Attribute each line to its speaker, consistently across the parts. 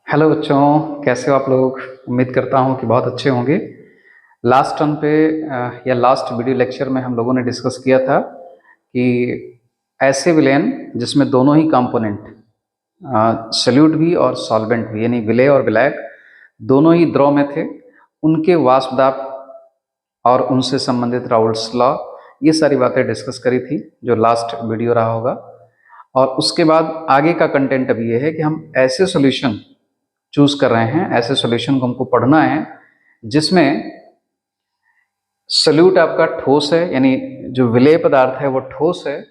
Speaker 1: Hello बच्चों, कैसे हो आप लोग। उम्मीद करता हूँ कि बहुत अच्छे होंगे। लास्ट टर्म पे या लास्ट वीडियो लेक्चर में हम लोगों ने डिस्कस किया था कि ऐसे विलेन जिसमें दोनों ही कंपोनेंट सल्यूट भी और सॉल्वेंट भी यानी विलेय और विलायक दोनों ही द्रव में थे, उनके वाष्प दाब और उनसे संबंधित राउल्ट्स लॉ, ये सारी बातें डिस्कस करी थी जो लास्ट वीडियो रहा होगा। और उसके बाद आगे का कंटेंट अभी ये है कि हम ऐसे सॉल्यूशन चूज कर रहे हैं, ऐसे सॉल्यूशन को हमको पढ़ना है जिसमें सल्यूट आपका ठोस है, यानी जो विलेय पदार्थ है वो ठोस है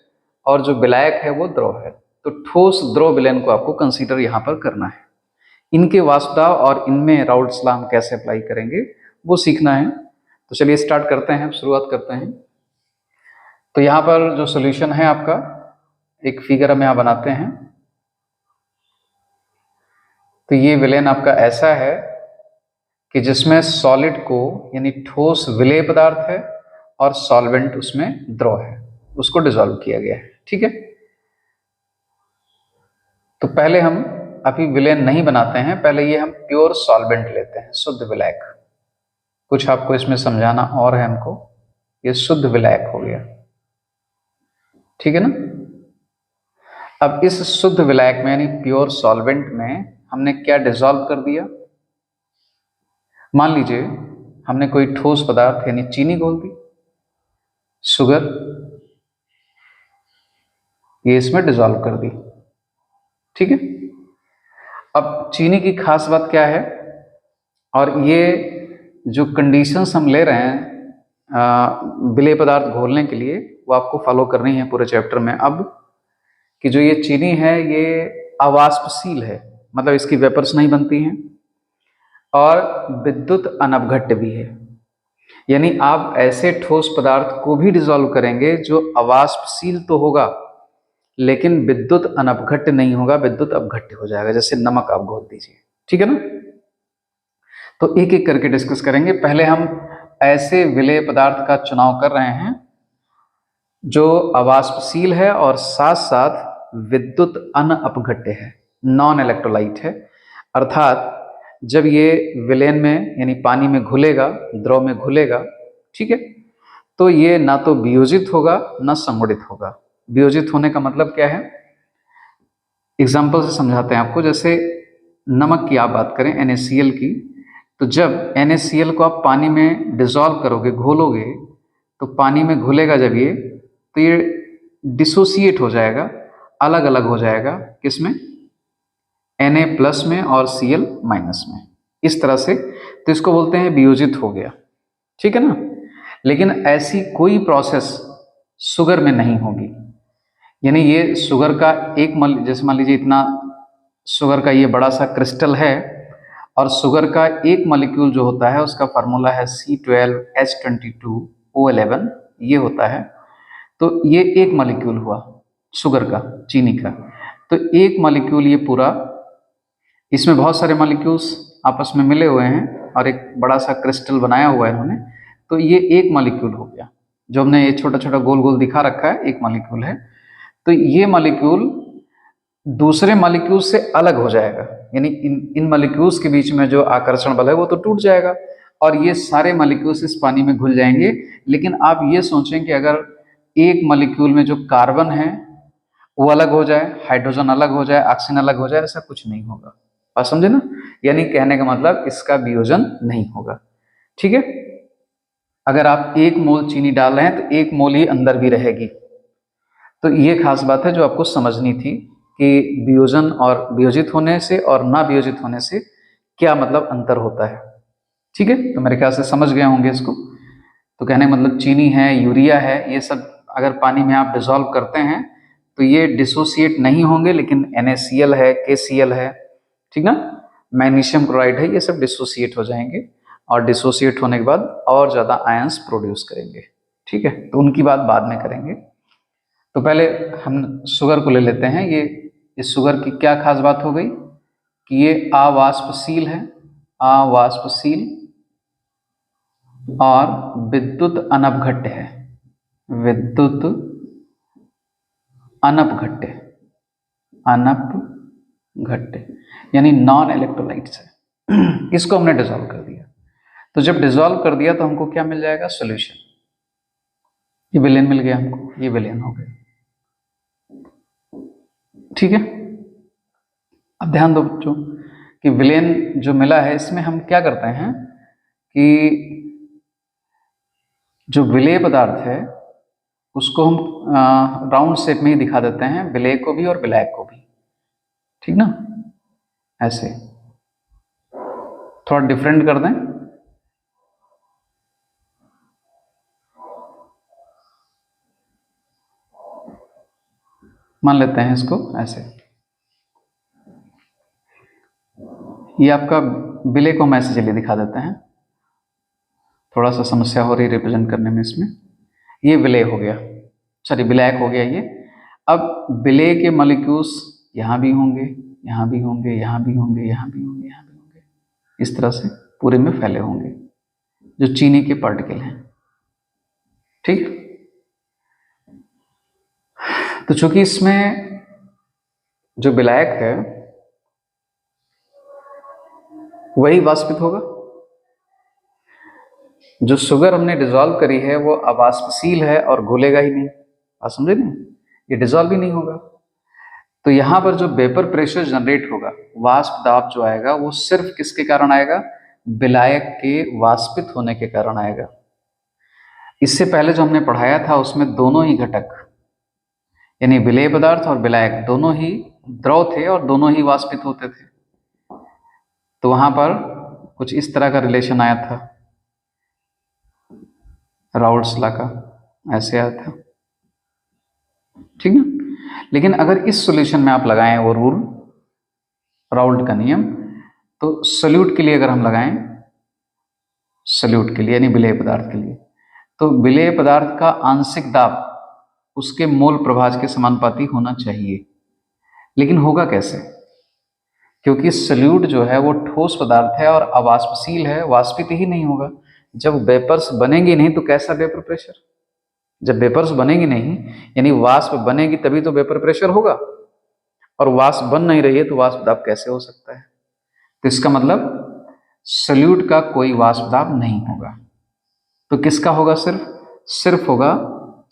Speaker 1: और जो विलायक है वो द्रव है। तो ठोस द्रव विलयन को आपको कंसीडर यहाँ पर करना है। इनके वाष्प दाब और इनमें राउल्ट्स लॉ हम कैसे अप्लाई करेंगे वो सीखना है। तो चलिए स्टार्ट करते हैं, शुरुआत करते हैं। तो यहाँ पर जो सॉल्यूशन है आपका, एक फिगर हम यहाँ बनाते हैं। तो ये विलेन आपका ऐसा है कि जिसमें सॉलिड को यानी ठोस विलेय पदार्थ है और सॉल्वेंट उसमें द्रव है, उसको डिसॉल्व किया गया है। ठीक है, तो पहले हम अभी विलेन नहीं बनाते हैं, पहले ये हम प्योर सॉल्वेंट लेते हैं, शुद्ध विलायक। कुछ आपको इसमें समझाना और है हमको। ये शुद्ध विलायक हो गया, ठीक है ना। अब इस शुद्ध विलायक में यानी प्योर सॉल्वेंट में हमने क्या डिसॉल्व कर दिया। मान लीजिए हमने कोई ठोस पदार्थ यानी चीनी घोल दी, शुगर, ये इसमें डिसॉल्व कर दी। ठीक है, अब चीनी की खास बात क्या है, और ये जो कंडीशंस हम ले रहे हैं विलेय पदार्थ घोलने के लिए, वो आपको फॉलो करनी है पूरे चैप्टर में। अब कि जो ये चीनी है ये अवाष्पशील है, मतलब इसकी वेपर्स नहीं बनती हैं, और विद्युत अनवघट्य भी है। यानी आप ऐसे ठोस पदार्थ को भी डिसॉल्व करेंगे जो अवाष्पशील तो होगा लेकिन विद्युत अनवघट्य नहीं होगा, विद्युत अपघट्य हो जाएगा। जैसे नमक आप घोल दीजिए, ठीक है ना। तो एक एक करके डिस्कस करेंगे। पहले हम ऐसे विलेय पदार्थ का चुनाव कर रहे हैं जो अवाष्पशील है और साथ साथ विद्युत अनअपघट्य है, नॉन इलेक्ट्रोलाइट है। अर्थात जब ये विलेन में यानी पानी में घुलेगा, द्रव में घुलेगा, ठीक है, तो ये ना तो वियोजित होगा ना संगुणित होगा। वियोजित होने का मतलब क्या है, एग्जाम्पल से समझाते हैं आपको। जैसे नमक की आप बात करें, NaCl की, तो जब NaCl को आप पानी में डिसॉल्व करोगे, घोलोगे, तो पानी में घुलेगा जब ये, तो ये डिसोसिएट हो जाएगा, अलग अलग हो जाएगा। किसमें? Na प्लस में और Cl माइनस में, इस तरह से। तो इसको बोलते हैं वियोजित हो गया, ठीक है ना। लेकिन ऐसी कोई प्रोसेस शुगर में नहीं होगी। यानी ये शुगर का एक जैसे मान लीजिए इतना शुगर का ये बड़ा सा क्रिस्टल है, और शुगर का एक मॉलिक्यूल जो होता है उसका फार्मूला है C12H22O11, ये होता है। तो ये एक मॉलिक्यूल हुआ शुगर का, चीनी का। तो एक मॉलिक्यूल ये पूरा, इसमें बहुत सारे मॉलिक्यूल्स आपस में मिले हुए हैं और एक बड़ा सा क्रिस्टल बनाया हुआ है इन्होंने। तो ये एक मॉलिक्यूल हो गया, जो हमने ये छोटा छोटा गोल गोल दिखा रखा है, एक मॉलिक्यूल है। तो ये मॉलिक्यूल दूसरे मॉलिक्यूल से अलग हो जाएगा, यानी इन मॉलिक्यूल्स के बीच में जो आकर्षण बल है वो तो टूट जाएगा और ये सारे मॉलिक्यूल्स इस पानी में घुल जाएंगे। लेकिन आप ये सोचें कि अगर एक मॉलिक्यूल में जो कार्बन है वो अलग हो जाए, हाइड्रोजन अलग हो जाए, ऑक्सीजन अलग हो जाए, ऐसा कुछ नहीं होगा। बात समझे ना। यानी कहने का मतलब इसका वियोजन नहीं होगा, ठीक है। अगर आप 1 मोल चीनी डाल रहे हैं तो 1 मोल ही अंदर भी रहेगी। तो ये खास बात है जो आपको समझनी थी कि वियोजन और वियोजित होने से और ना वियोजित होने से क्या मतलब अंतर होता है, ठीक है। तो मेरे ख्याल से समझ गए होंगे इसको। तो कहने का मतलब चीनी है, यूरिया है, ये सब अगर पानी में आप डिसॉल्व करते हैं तो ये डिसोसिएट नहीं होंगे, लेकिन NaCl है, KCl है, ठीक ना, मैग्नीशियम क्लोराइड है, ये सब डिसोसिएट हो जाएंगे और डिसोसिएट होने के बाद और ज़्यादा आयंस प्रोड्यूस करेंगे, ठीक है। तो उनकी बात बाद में करेंगे। तो पहले हम शुगर को ले लेते हैं। ये इस शुगर की क्या खास बात हो गई कि ये अवाष्पशील है, अवाष्पशील और विद्युत अनपघट्य है, विद्युत अनपघट्य, अनपघट्य, घट्टे, यानी नॉन इलेक्ट्रोलाइट्स है। इसको हमने डिसॉल्व कर दिया। तो जब डिसॉल्व कर दिया तो हमको क्या मिल जाएगा? सॉल्यूशन। ये विलेन मिल गया हमको, ये विलेन हो गया। ठीक है, अब ध्यान दो बच्चों कि विलेन जो मिला है इसमें हम क्या करते हैं कि जो विलेय पदार्थ है उसको हम राउंड शेप में ही दिखा देते हैं, विलेय को भी और विलायक को भी। ठीक ना, ऐसे थोड़ा डिफरेंट कर दें। मान लेते हैं इसको ऐसे, ये आपका विलेय को हम ऐसे चलिए दिखा देते हैं, थोड़ा सा समस्या हो रही रिप्रेजेंट करने में इसमें। ये विलेय हो गया, सॉरी विलायक हो गया ये। अब विलेय के मॉलिक्यूल्स यहाँ भी होंगे, यहाँ भी होंगे, यहाँ भी होंगे, यहाँ भी होंगे, यहाँ भी होंगे, इस तरह से पूरे में फैले होंगे जो चीनी के पार्टिकल हैं। ठीक, तो चूंकि इसमें जो विलायक है वही वाष्पित होगा, जो शुगर हमने डिसॉल्व करी है वो अवाष्पशील है और घुलेगा ही नहीं, आप समझे नहीं, ये डिसॉल्व भी नहीं होगा। तो यहां पर जो वेपर प्रेशर जनरेट होगा, वाष्प दाब जो आएगा वो सिर्फ किसके कारण आएगा? विलायक के वाष्पित होने के कारण आएगा। इससे पहले जो हमने पढ़ाया था उसमें दोनों ही घटक यानी विलेय पदार्थ और विलायक दोनों ही द्रव थे और दोनों ही वाष्पित होते थे। तो वहां पर कुछ इस तरह का रिलेशन आया था, राउल्ट्स लॉ का ऐसे आया था। ठीक ना, लेकिन अगर इस सॉल्यूशन में आप लगाएं वो रूल, राउल्ट का नियम, तो सॉल्यूट के लिए अगर हम लगाएं, सॉल्यूट के लिए यानी विलेय पदार्थ के लिए, तो विलेय पदार्थ का आंशिक दाब उसके मोल प्रभाज के समानुपाती होना चाहिए। लेकिन होगा कैसे? क्योंकि सॉल्यूट जो है वो ठोस पदार्थ है और अवाष्पशील है, वाष्पित ही नहीं होगा। जब वेपर्स बनेंगे नहीं तो कैसा वेपर प्रेशर? जब वेपर्स बनेंगे नहीं यानी वाष्प बनेगी तभी तो वेपर प्रेशर होगा, और वाष्प बन नहीं रही है तो वाष्प दाब कैसे हो सकता है? तो इसका मतलब सॉल्यूट का कोई वाष्प दाब नहीं होगा। तो किसका होगा? सिर्फ होगा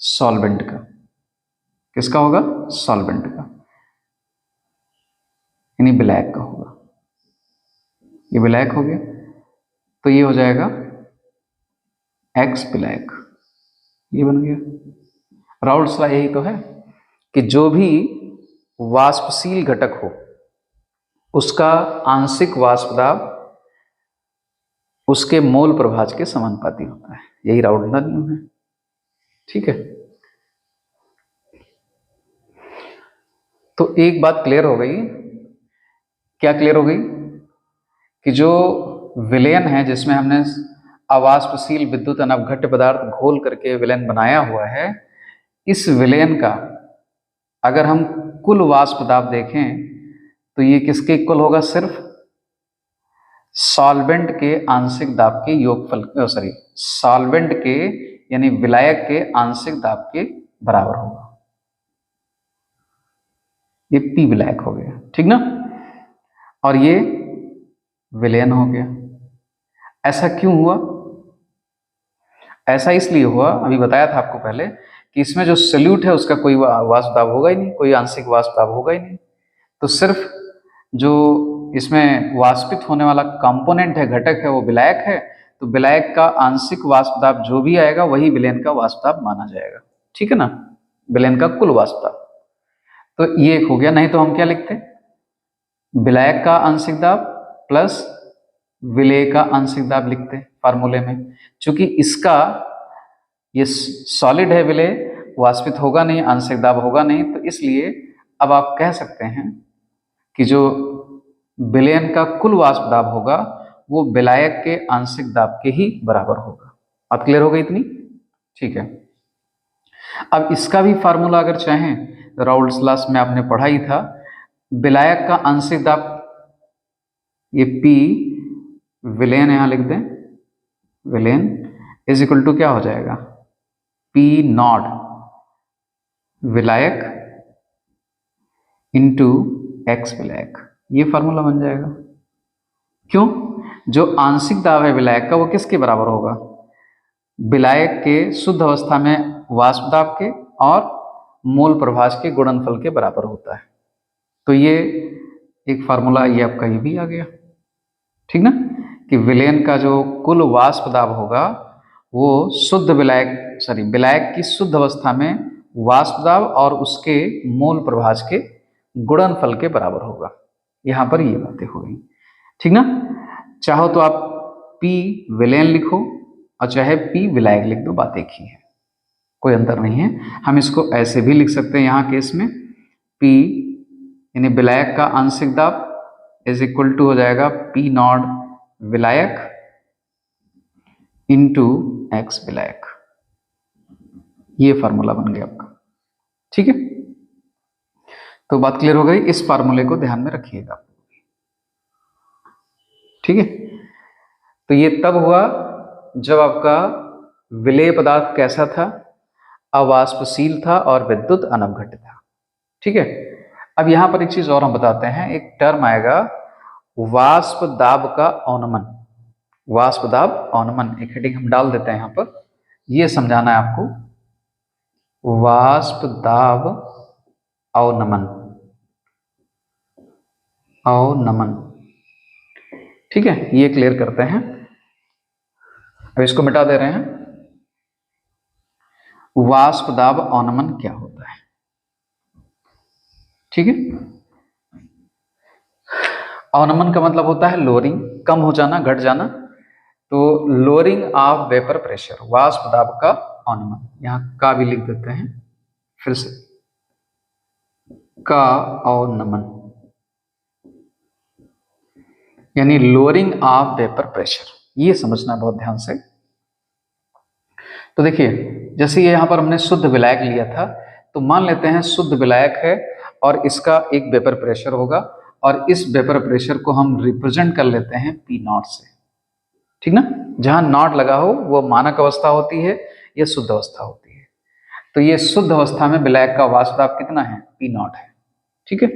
Speaker 1: सॉल्वेंट का। किसका होगा? सॉल्वेंट का, यानी विलायक का होगा। ये विलायक हो गया, तो ये हो जाएगा एक्स विलायक, ये बन गया। राउल्ट्स लॉ यही तो है कि जो भी वाष्पशील घटक हो उसका आंशिक वाष्प दाब उसके मोल प्रभाज के समानुपाती होता है, यही राउल्ट लॉ नियम है। ठीक है, तो एक बात क्लियर हो गई। क्या क्लियर हो गई? कि जो विलेन है जिसमें हमने अवाष्पशील विद्युत अनवघट्य पदार्थ घोल करके विलेन बनाया हुआ है, इस विलेन का अगर हम कुल वाष्प दाब देखें तो ये किसके इक्वल होगा? सिर्फ सॉल्वेंट के आंशिक दाब के योगफल, सॉरी सॉल्वेंट के यानी विलायक के आंशिक दाब के बराबर होगा। ये पी विलायक हो गया, ठीक ना, और ये विलेन हो गया। ऐसा क्यों हुआ? ऐसा इसलिए हुआ, अभी बताया था आपको पहले, कि इसमें जो सॉल्यूट है उसका कोई वाष्प दाब होगा ही नहीं, कोई आंशिक वाष्प दाब होगा ही नहीं। तो सिर्फ जो इसमें वाष्पित होने वाला कंपोनेंट है, घटक है, वो विलायक है। तो विलायक का आंशिक वाष्प दाब जो भी आएगा वही विलेन का वाष्प दाब माना जाएगा। ठीक है ना, विलेन का कुल वाष्प दाब। तो ये हो गया, नहीं तो हम क्या लिखते? विलायक का आंशिक दाब प्लस विलेय का आंशिक दाब लिखते फार्मूले में। चूंकि इसका ये सॉलिड है विलेय, वाष्पित होगा नहीं, आंशिक दाब होगा नहीं, तो इसलिए अब आप कह सकते हैं कि जो विलेन का कुल वाष्प दाब होगा वो विलायक के आंशिक दाब के ही बराबर होगा। अब क्लियर हो गई इतनी? ठीक है, अब इसका भी फार्मूला अगर चाहें तो राउल्ट्स लॉ में आपने पढ़ा ही था। विलायक का आंशिक दाब, ये P विलेन यहां लिख दें, विलेन इज इक्वल टू क्या हो जाएगा? P नॉट विलायक इंटू एक्स विलायक। ये फार्मूला बन जाएगा। क्यों? जो आंशिक दाब है विलायक का वो किसके बराबर होगा? विलायक के शुद्ध अवस्था में वाष्प दाब के और मोल प्रभाज के गुणनफल के बराबर होता है। तो ये एक फार्मूला ये आपका ये भी आ गया, ठीक ना, कि विलयन का जो कुल वाष्प दाब होगा वो शुद्ध विलायक की शुद्ध अवस्था में वाष्प दाब और उसके मोल प्रभाज के गुणनफल के बराबर होगा। यहां पर ये बातें हो गई, ठीक ना। चाहो तो आप P विलयन लिखो और चाहे P विलायक लिख दो, बात एक ही है, कोई अंतर नहीं है। हम इसको ऐसे भी लिख सकते हैं यहाँ केस में, P यानी विलायक का आंशिक दाब इज इक्वल टू हो जाएगा P नॉट विलायक इंटू एक्स विलायक। ये फार्मूला बन गया आपका, ठीक है। तो बात क्लियर हो गई, इस फार्मूले को ध्यान में रखिएगा, ठीक है। तो ये तब हुआ जब आपका विलेय पदार्थ कैसा था? अवाष्पशील था और विद्युत अनवघट था, ठीक है। अब यहां पर एक चीज और हम बताते हैं, एक टर्म आएगा वाष्प दाब का अवनमन। वाष्प दाब अवनमन एक हेडिंग हम डाल देते हैं यहां पर, यह समझाना है आपको, वाष्प दाब अवनमन, अवनमन, ठीक है। ये क्लियर करते हैं। अब इसको मिटा दे रहे हैं। वाष्प दाब अवनमन क्या होता है, ठीक है। अवनमन का मतलब होता है लोअरिंग, कम हो जाना, घट जाना। तो लोअरिंग ऑफ वेपर प्रेशर, वाष्प दाब का अवनमन, यहां का भी लिख देते हैं फिर से, का अवनमन यानी लोअरिंग ऑफ वेपर प्रेशर, ये समझना बहुत ध्यान से। तो देखिए, जैसे ये यहां पर हमने शुद्ध विलायक लिया था, तो मान लेते हैं शुद्ध विलायक है और इसका एक वेपर प्रेशर होगा और इस वेपर प्रेशर को हम रिप्रेजेंट कर लेते हैं P नॉट से, ठीक ना। जहां नॉट लगा हो वो मानक अवस्था होती है, यह शुद्ध अवस्था होती है। तो ये शुद्ध अवस्था में विलायक का वाष्प दाब कितना है? P नॉट है, ठीक है।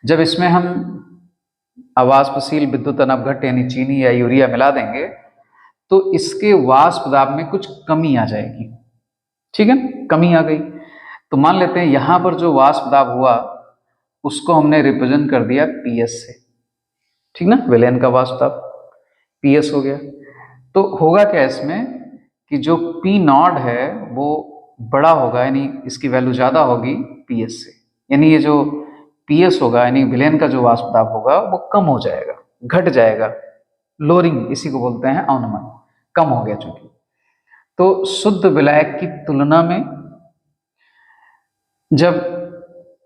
Speaker 1: जब इसमें हम अवाष्पशील विद्युत अनवघट यानी चीनी या यूरिया मिला देंगे तो इसके वाष्प दाब में कुछ कमी आ जाएगी, ठीक है, कमी आ गई। तो मान लेते हैं यहां पर जो वाष्प दाब हुआ उसको हमने रिप्रेजेंट कर दिया PS से, ठीक ना, विलयन का वाष्प दाब PS हो गया। तो होगा क्या इसमें कि जो P नॉट है वो बड़ा होगा, यानी इसकी वैल्यू ज्यादा होगी PS से, यानी ये जो PS होगा यानी विलयन का जो वाष्प दाब होगा वो कम हो जाएगा, घट जाएगा, लोअरिंग इसी को बोलते हैं अवनमन, कम हो गया चूंकि। तो शुद्ध विलायक की तुलना में जब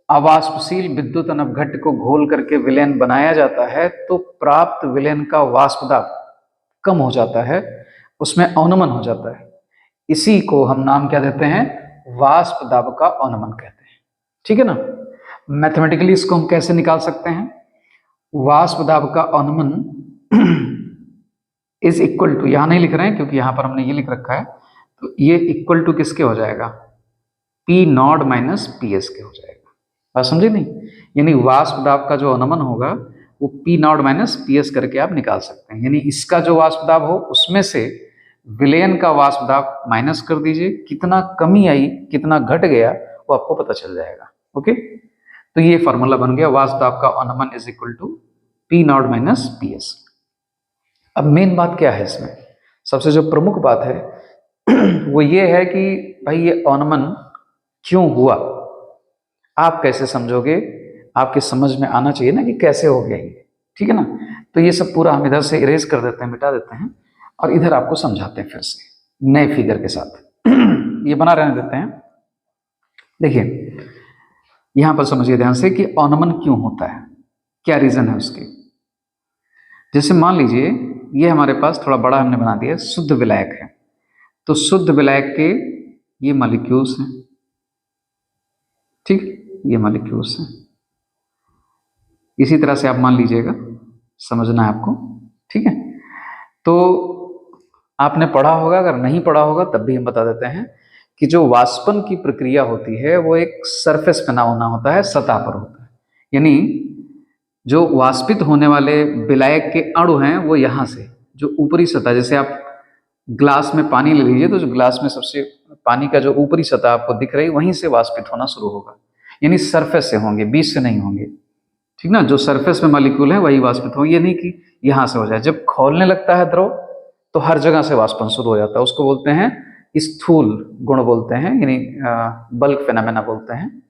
Speaker 1: अवाष्पशील विद्युत अनवघट को घोल करके विलयन बनाया जाता है तो प्राप्त विलयन का वाष्प दाब कम हो जाता है, उसमें अवनमन हो जाता है। इसी को हम नाम क्या देते हैं? वाष्प दाब का अवनमन कहते हैं, ठीक है ना। मैथमेटिकली इसको हम कैसे निकाल सकते हैं? वाष्प दाब का अवनमन इज इक्वल टू, यहां नहीं लिख रहे हैं क्योंकि यहां पर हमने ये लिख रखा है, तो ये इक्वल टू किसके हो जाएगा? P नॉट माइनस PS के हो जाएगा। बात समझे नहीं? यानी वाष्प दाब का जो अवनमन होगा वो P नॉट माइनस PS करके आप निकाल सकते हैं, यानी इसका जो वाष्प दाब हो उसमें से विलयन का वाष्प दाब माइनस कर दीजिए, कितना कमी आई, कितना घट गया वो आपको पता चल जाएगा। ओके, तो ये फॉर्मूला बन गया, वाष्प दाब का अवनमन is equal to P not minus PS। अब मेन बात क्या है इसमें? सबसे जो प्रमुख बात है वो ये है कि भाई ये अवनमन क्यों हुआ, आप कैसे समझोगे? आपके समझ में आना चाहिए ना कि कैसे हो गया ये, ठीक है ना। तो ये सब पूरा हम इधर से इरेज कर देते हैं, मिटा देते हैं और इधर आपको समझाते हैं फिर से नए फिगर के साथ ये बना रहने देते हैं। देखिए यहां पर समझिए ध्यान से कि अवनमन क्यों होता है, क्या रीजन है उसके। जैसे मान लीजिए ये हमारे पास थोड़ा बड़ा हमने बना दिया, शुद्ध विलायक है, तो शुद्ध विलायक के ये मॉलिक्यूल्स हैं, ठीक, ये मॉलिक्यूल्स हैं। इसी तरह से आप मान लीजिएगा, समझना है आपको, ठीक है। तो आपने पढ़ा होगा, अगर नहीं पढ़ा होगा तब भी हम बता देते हैं कि जो वाष्पन की प्रक्रिया होती है वो एक सरफेस पे ना होना होता है, सतह पर होता है। यानी जो वाष्पित होने वाले विलायक के अणु हैं वो यहाँ से, जो ऊपरी सतह, जैसे आप ग्लास में पानी ले लीजिए तो जो ग्लास में सबसे पानी का जो ऊपरी सतह आपको दिख रही है वहीं से वाष्पित होना शुरू होगा, यानी सरफेस से होंगे, बीच से नहीं होंगे। ठीक ना, जो सरफेस में मॉलिक्यूल है वही वाष्पित होंगे, ये नहीं कि यहाँ से हो जाए। जब खौलने लगता है द्रव तो हर जगह से वाष्पन शुरू हो जाता है, उसको बोलते हैं स्थूल गुण बोलते हैं, यानी बल्क फेनोमेना बोलते हैं।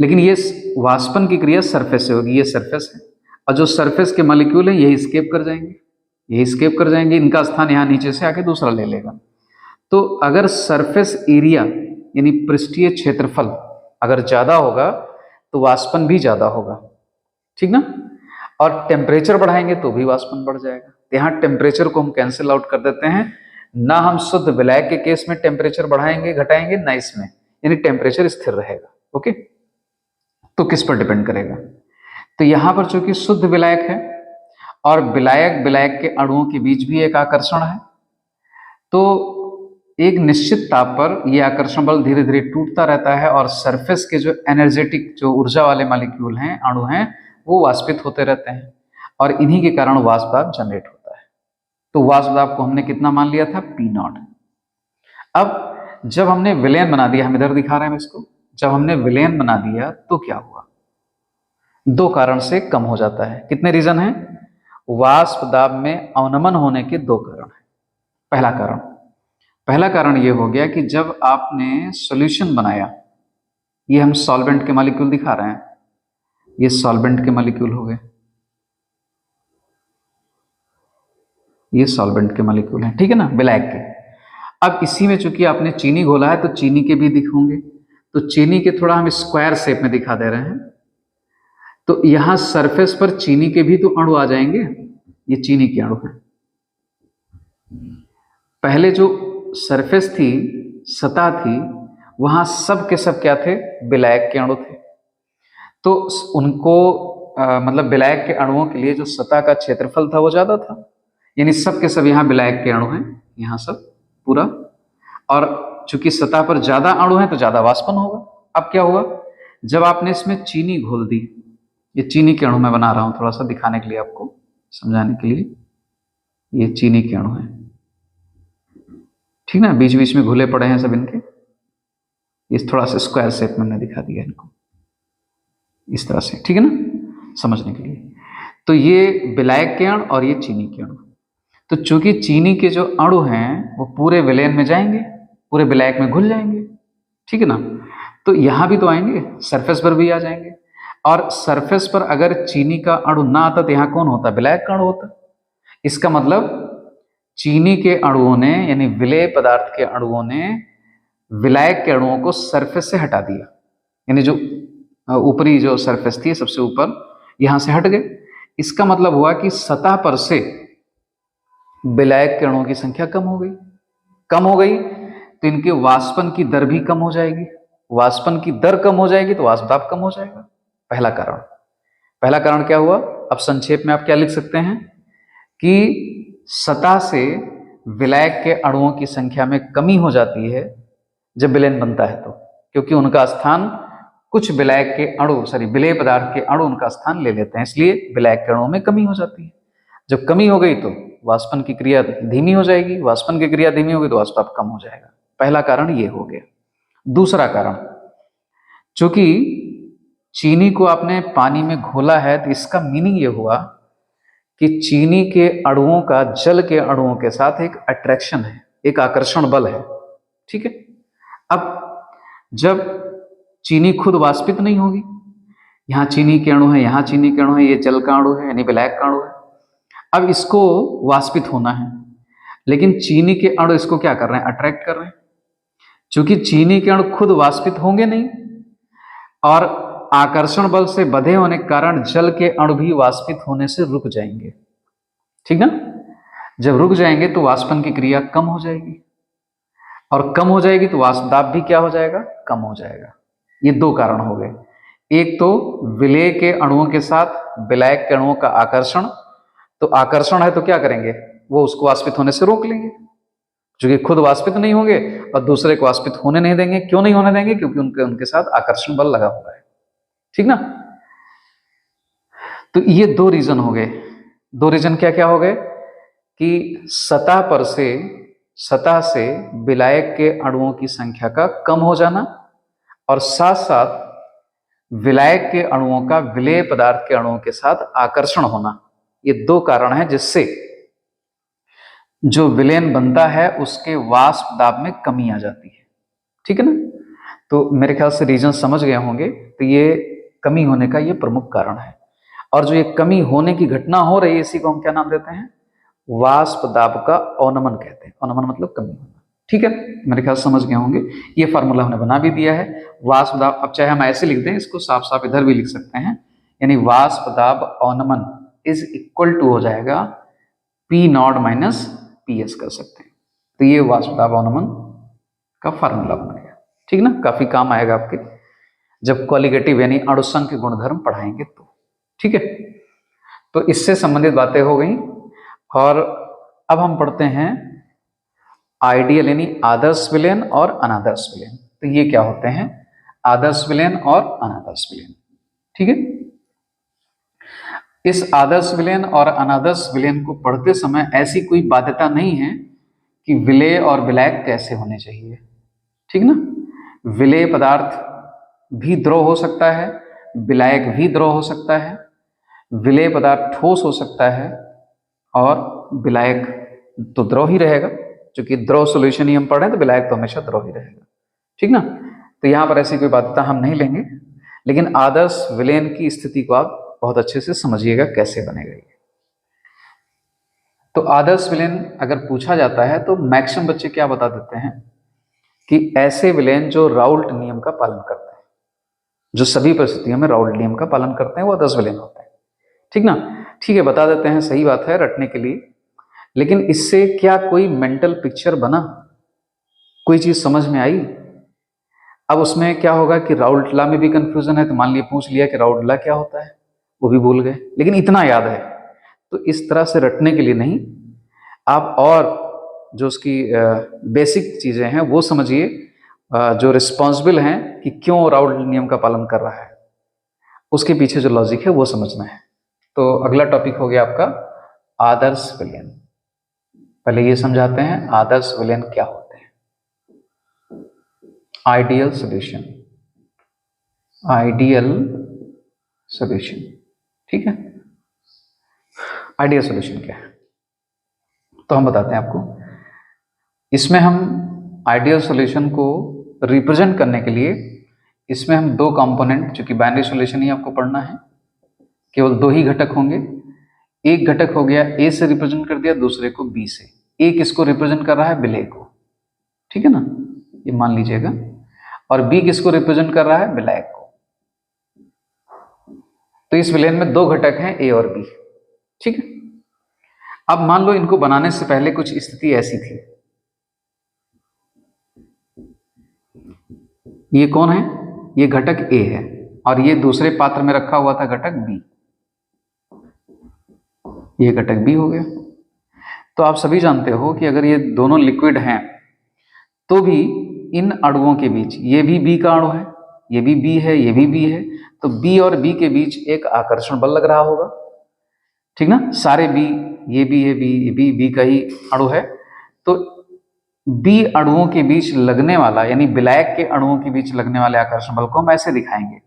Speaker 1: लेकिन ये वाष्पन की क्रिया सरफेस से होगी, ये सरफेस है, और जो सरफेस के मॉलिक्यूल हैं यही स्केप कर जाएंगे, यही स्केप कर जाएंगे, इनका स्थान यहाँ नीचे से आके दूसरा ले लेगा। तो अगर सरफेस एरिया यानी पृष्ठीय क्षेत्रफल अगर ज़्यादा होगा तो वाष्पन भी ज़्यादा होगा, ठीक ना। और टेम्परेचर बढ़ाएंगे तो भी वाष्पन बढ़ जाएगा। तो यहाँ टेम्परेचर को हम कैंसिल आउट कर देते हैं, ना हम शुद्ध विलायक के केस में टेम्परेचर बढ़ाएंगे घटाएंगे, ना इसमें, यानी टेम्परेचर स्थिर रहेगा। ओके, तो किस पर डिपेंड करेगा, तो यहाँ पर चूंकि शुद्ध विलायक है और विलायक विलायक के अणुओं के बीच भी एक आकर्षण है, तो एक निश्चित ताप पर यह आकर्षण बल धीरे धीरे टूटता रहता है और सरफेस के जो एनर्जेटिक जो ऊर्जा वाले मॉलिक्यूल हैं, अणु हैं, वो वाष्पित होते रहते हैं और इन्हीं के कारण वाष्प दाब जनरेट होता है। तो वाष्प दाब को हमने कितना मान लिया था, P0। अब जब हमने विलयन बना दिया, हम इधर दिखा रहे हैं इसको, जब हमने विलयन बना दिया तो क्या हुआ, दो कारण से कम हो जाता है। कितने रीजन हैं, वाष्प दाब में अवनमन होने के दो कारण हैं। पहला कारण ये हो गया कि जब आपने सॉल्यूशन बनाया, ये हम सॉल्वेंट के मॉलिक्यूल दिखा रहे हैं, ये सॉल्वेंट के मॉलिक्यूल हो गए, ये सॉल्वेंट के मॉलिक्यूल हैं, ठीक है ना, विलायक के। अब इसी में चूंकि आपने चीनी घोला है तो चीनी के भी दिखेंगे, तो चीनी के थोड़ा हम स्क्वायर शेप में दिखा दे रहे हैं। तो यहां सरफेस पर चीनी के भी तो अणु आ जाएंगे, ये चीनी के अणु हैं। पहले जो सरफेस थी, सतह थी, वहां सब के सब क्या थे, विलायक के अणु थे। तो उनको मतलब विलायक के अणुओं के लिए जो सतह का क्षेत्रफल था वो ज्यादा था, यानी सब के सब यहाँ विलायक के अणु हैं, यहाँ सब पूरा। और चूंकि सतह पर ज्यादा अणु हैं तो ज्यादा वाष्पन होगा। अब क्या हुआ, जब आपने इसमें चीनी घोल दी, ये चीनी के अणु मैं बना रहा हूं थोड़ा सा दिखाने के लिए, आपको समझाने के लिए, ये चीनी के अणु हैं, ठीक ना, बीच बीच में घुले पड़े हैं सब इनके, इस थोड़ा सा स्क्वायर शेप में मैंने दिखा दिया इनको इस तरह से, ठीक है ना, समझने के लिए। तो ये विलायक के अणु और ये चीनी के अणु। तो चूंकि चीनी के जो अणु हैं वो पूरे विलयन में जाएंगे, पूरे विलायक में घुल जाएंगे, ठीक है ना, तो यहां भी तो आएंगे, सरफेस पर भी आ जाएंगे। और सरफेस पर अगर चीनी का अणु ना आता तो यहाँ कौन होता, विलायक का अणु होता। इसका मतलब चीनी के अणुओं ने, यानी विलेय पदार्थ के अणुओं ने विलायक के अणुओं को सरफेस से हटा दिया, यानी जो ऊपरी जो सरफेस थी सबसे ऊपर, यहां से हट गए। इसका मतलब हुआ कि सतह पर से विलायक के अणुओं की संख्या कम हो गई, तो इनके वाष्पन की दर भी कम हो जाएगी। वाष्पन की दर कम हो जाएगी तो वाष्प दाब कम हो जाएगा। पहला कारण क्या हुआ, अब संक्षेप में आप क्या लिख सकते हैं कि सतह से विलायक के अणुओं की संख्या में कमी हो जाती है जब विलयन बनता है, तो क्योंकि उनका स्थान कुछ विलायक के अणु, विलेय पदार्थ के अणु उनका स्थान ले लेते हैं, इसलिए विलायक के अणुओं में कमी हो जाती है। जब कमी हो गई तो वाष्पन की क्रिया धीमी हो जाएगी, वाष्पन की क्रिया धीमी होगी तो वाष्प दाब कम हो जाएगा। पहला कारण ये हो गया। दूसरा कारण, चूंकि चीनी को आपने पानी में घोला है तो इसका मीनिंग ये हुआ कि चीनी के अणुओं का जल के अणुओं के साथ एक अट्रैक्शन है, एक आकर्षण बल है, ठीक है। अब जब चीनी खुद वाष्पित नहीं होगी, यहाँ चीनी के अणु है, यहाँ चीनी के अणु है, ये जल का अणु है यानी विलायक का अणु है, अब इसको वाष्पित होना है, लेकिन चीनी के अणु इसको क्या कर रहे हैं, अट्रैक्ट कर रहे हैं। चूंकि चीनी के अणु खुद वाष्पित होंगे नहीं और आकर्षण बल से बंधे होने के कारण जल के अणु भी वाष्पित होने से रुक जाएंगे, ठीक ना। जब रुक जाएंगे तो वाष्पन की क्रिया कम हो जाएगी, और कम हो जाएगी तो वाष्प दाब भी क्या हो जाएगा, कम हो जाएगा। ये दो कारण हो गए, एक तो विलेय के अणुओं के साथ विलायक के अणुओं का आकर्षण, तो आकर्षण है तो क्या करेंगे, वो उसको वाष्पित होने से रोक लेंगे, क्योंकि खुद वाष्पित नहीं होंगे और दूसरे को वाष्पित होने नहीं देंगे। क्यों नहीं होने देंगे, क्योंकि उनके साथ आकर्षण बल लगा हुआ है, ठीक ना। तो ये दो रीजन हो गए। दो रीजन क्या क्या हो गए कि सतह से विलायक के अणुओं की संख्या का कम हो जाना और साथ साथ विलायक के अणुओं का विलेय पदार्थ के अणुओं के साथ आकर्षण होना। ये दो कारण हैं जिससे जो विलयन बनता है उसके वाष्प दाब में कमी आ जाती है। ठीक है ना। तो मेरे ख्याल से रीजन समझ गए होंगे। तो ये कमी होने का ये प्रमुख कारण है। और जो ये कमी होने की घटना हो रही है इसी को हम क्या नाम देते हैं, वाष्प दाब का अवनमन कहते हैं। अवनमन मतलब कमी होना। ठीक है, मेरे ख्याल समझ गए होंगे। ये फार्मूला हमने बना भी दिया है। वाष्प दाब, अब चाहे हम ऐसे लिख दें, इसको साफ साफ इधर भी लिख सकते हैं, यानी वाष्प दाब अवनमन इज इक्वल टू हो जाएगा P not minus P S कर सकते हैं। तो ये वाष्प दाब अवनमन का फार्मूला बन गया। ठीक ना, काफी काम आएगा आपके जब क्वालिटेटिव यानी अणुसंख्य गुणधर्म पढ़ाएंगे तो। ठीक है, तो इससे संबंधित बातें हो गई। और अब हम पढ़ते हैं आइडियल यानी आदर्श विलयन और अनादर्श विलयन। तो ये क्या होते हैं, आदर्श विलयन और अनादर्श विलयन। ठीक है, इस आदर्श विलयन और अनादर्श विलयन को पढ़ते समय ऐसी कोई बाध्यता नहीं है कि विलेय और विलायक कैसे होने चाहिए। ठीक ना, विलेय पदार्थ भी द्रव हो सकता है, विलायक भी द्रव हो सकता है, विलेय पदार्थ ठोस हो सकता है और विलायक तो द्रव ही रहेगा, क्योंकि द्रव सॉल्यूशन ही हम पढ़ रहे हैं तो विलायक तो हमेशा द्रव ही रहेगा। ठीक ना, तो यहां पर ऐसी कोई बाध्यता हम नहीं लेंगे, लेकिन आदर्श विलयन की स्थिति को आप बहुत अच्छे से समझिएगा कैसे बनेगा ये। तो आदर्श विलयन अगर पूछा जाता है तो मैक्सिमम बच्चे क्या बता देते हैं कि ऐसे विलयन जो राउल्ट नियम का पालन करते हैं, जो सभी परिस्थितियों में राउल्ट नियम का पालन करते हैं, वो आदर्श विलयन होते हैं। ठीक ना, ठीक है, बता देते हैं, सही बात है रटने के लिए। लेकिन इससे क्या कोई मेंटल पिक्चर बना, कोई चीज समझ में आई? अब उसमें क्या होगा कि राउल्ट लॉ में भी कंफ्यूजन है, तो मान लिया पूछ लिया कि राउल्ट लॉ क्या होता है, वो भी भूल गए, लेकिन इतना याद है। तो इस तरह से रटने के लिए नहीं, आप और जो उसकी बेसिक चीजें हैं वो समझिए, जो रिस्पॉन्सिबल हैं कि क्यों राउल्ट नियम का पालन कर रहा है, उसके पीछे जो लॉजिक है वो समझना है। तो अगला टॉपिक हो गया आपका आदर्श विलयन। पहले ये समझाते हैं आदर्श विलयन क्या होते हैं। Ideal solution, ideal solution. ठीक है, आइडियल सॉल्यूशन क्या है तो हम बताते हैं आपको। इसमें हम आइडियल सॉल्यूशन को रिप्रेजेंट करने के लिए इसमें हम दो कंपोनेंट, चूंकि बाइनरी सॉल्यूशन ही आपको पढ़ना है, केवल दो ही घटक होंगे। एक घटक हो गया ए से रिप्रेजेंट कर दिया, दूसरे को बी से। ए किसको रिप्रेजेंट कर रहा है, विलेय को। ठीक है ना, ये मान लीजिएगा। और बी किसको रिप्रेजेंट कर रहा है, विलायक को। तो इस विलयन में दो घटक हैं ए और बी। ठीक है, अब मान लो इनको बनाने से पहले कुछ स्थिति ऐसी थी। ये कौन है, ये घटक ए है और ये दूसरे पात्र में रखा हुआ था घटक बी, ये घटक बी हो गया। तो आप सभी जानते हो कि अगर ये दोनों लिक्विड हैं तो भी इन अणुओं के बीच, ये भी बी का अणु है, ये भी बी है, ये भी बी है, तो बी और बी के बीच एक आकर्षण बल लग रहा होगा। ठीक ना, सारे बी, ये भी है, बी का ही अणु है। तो बी अणुओं के बीच लगने वाला, यानी विलायक के अणुओं के बीच लगने वाले आकर्षण बल को हम ऐसे दिखाएंगे।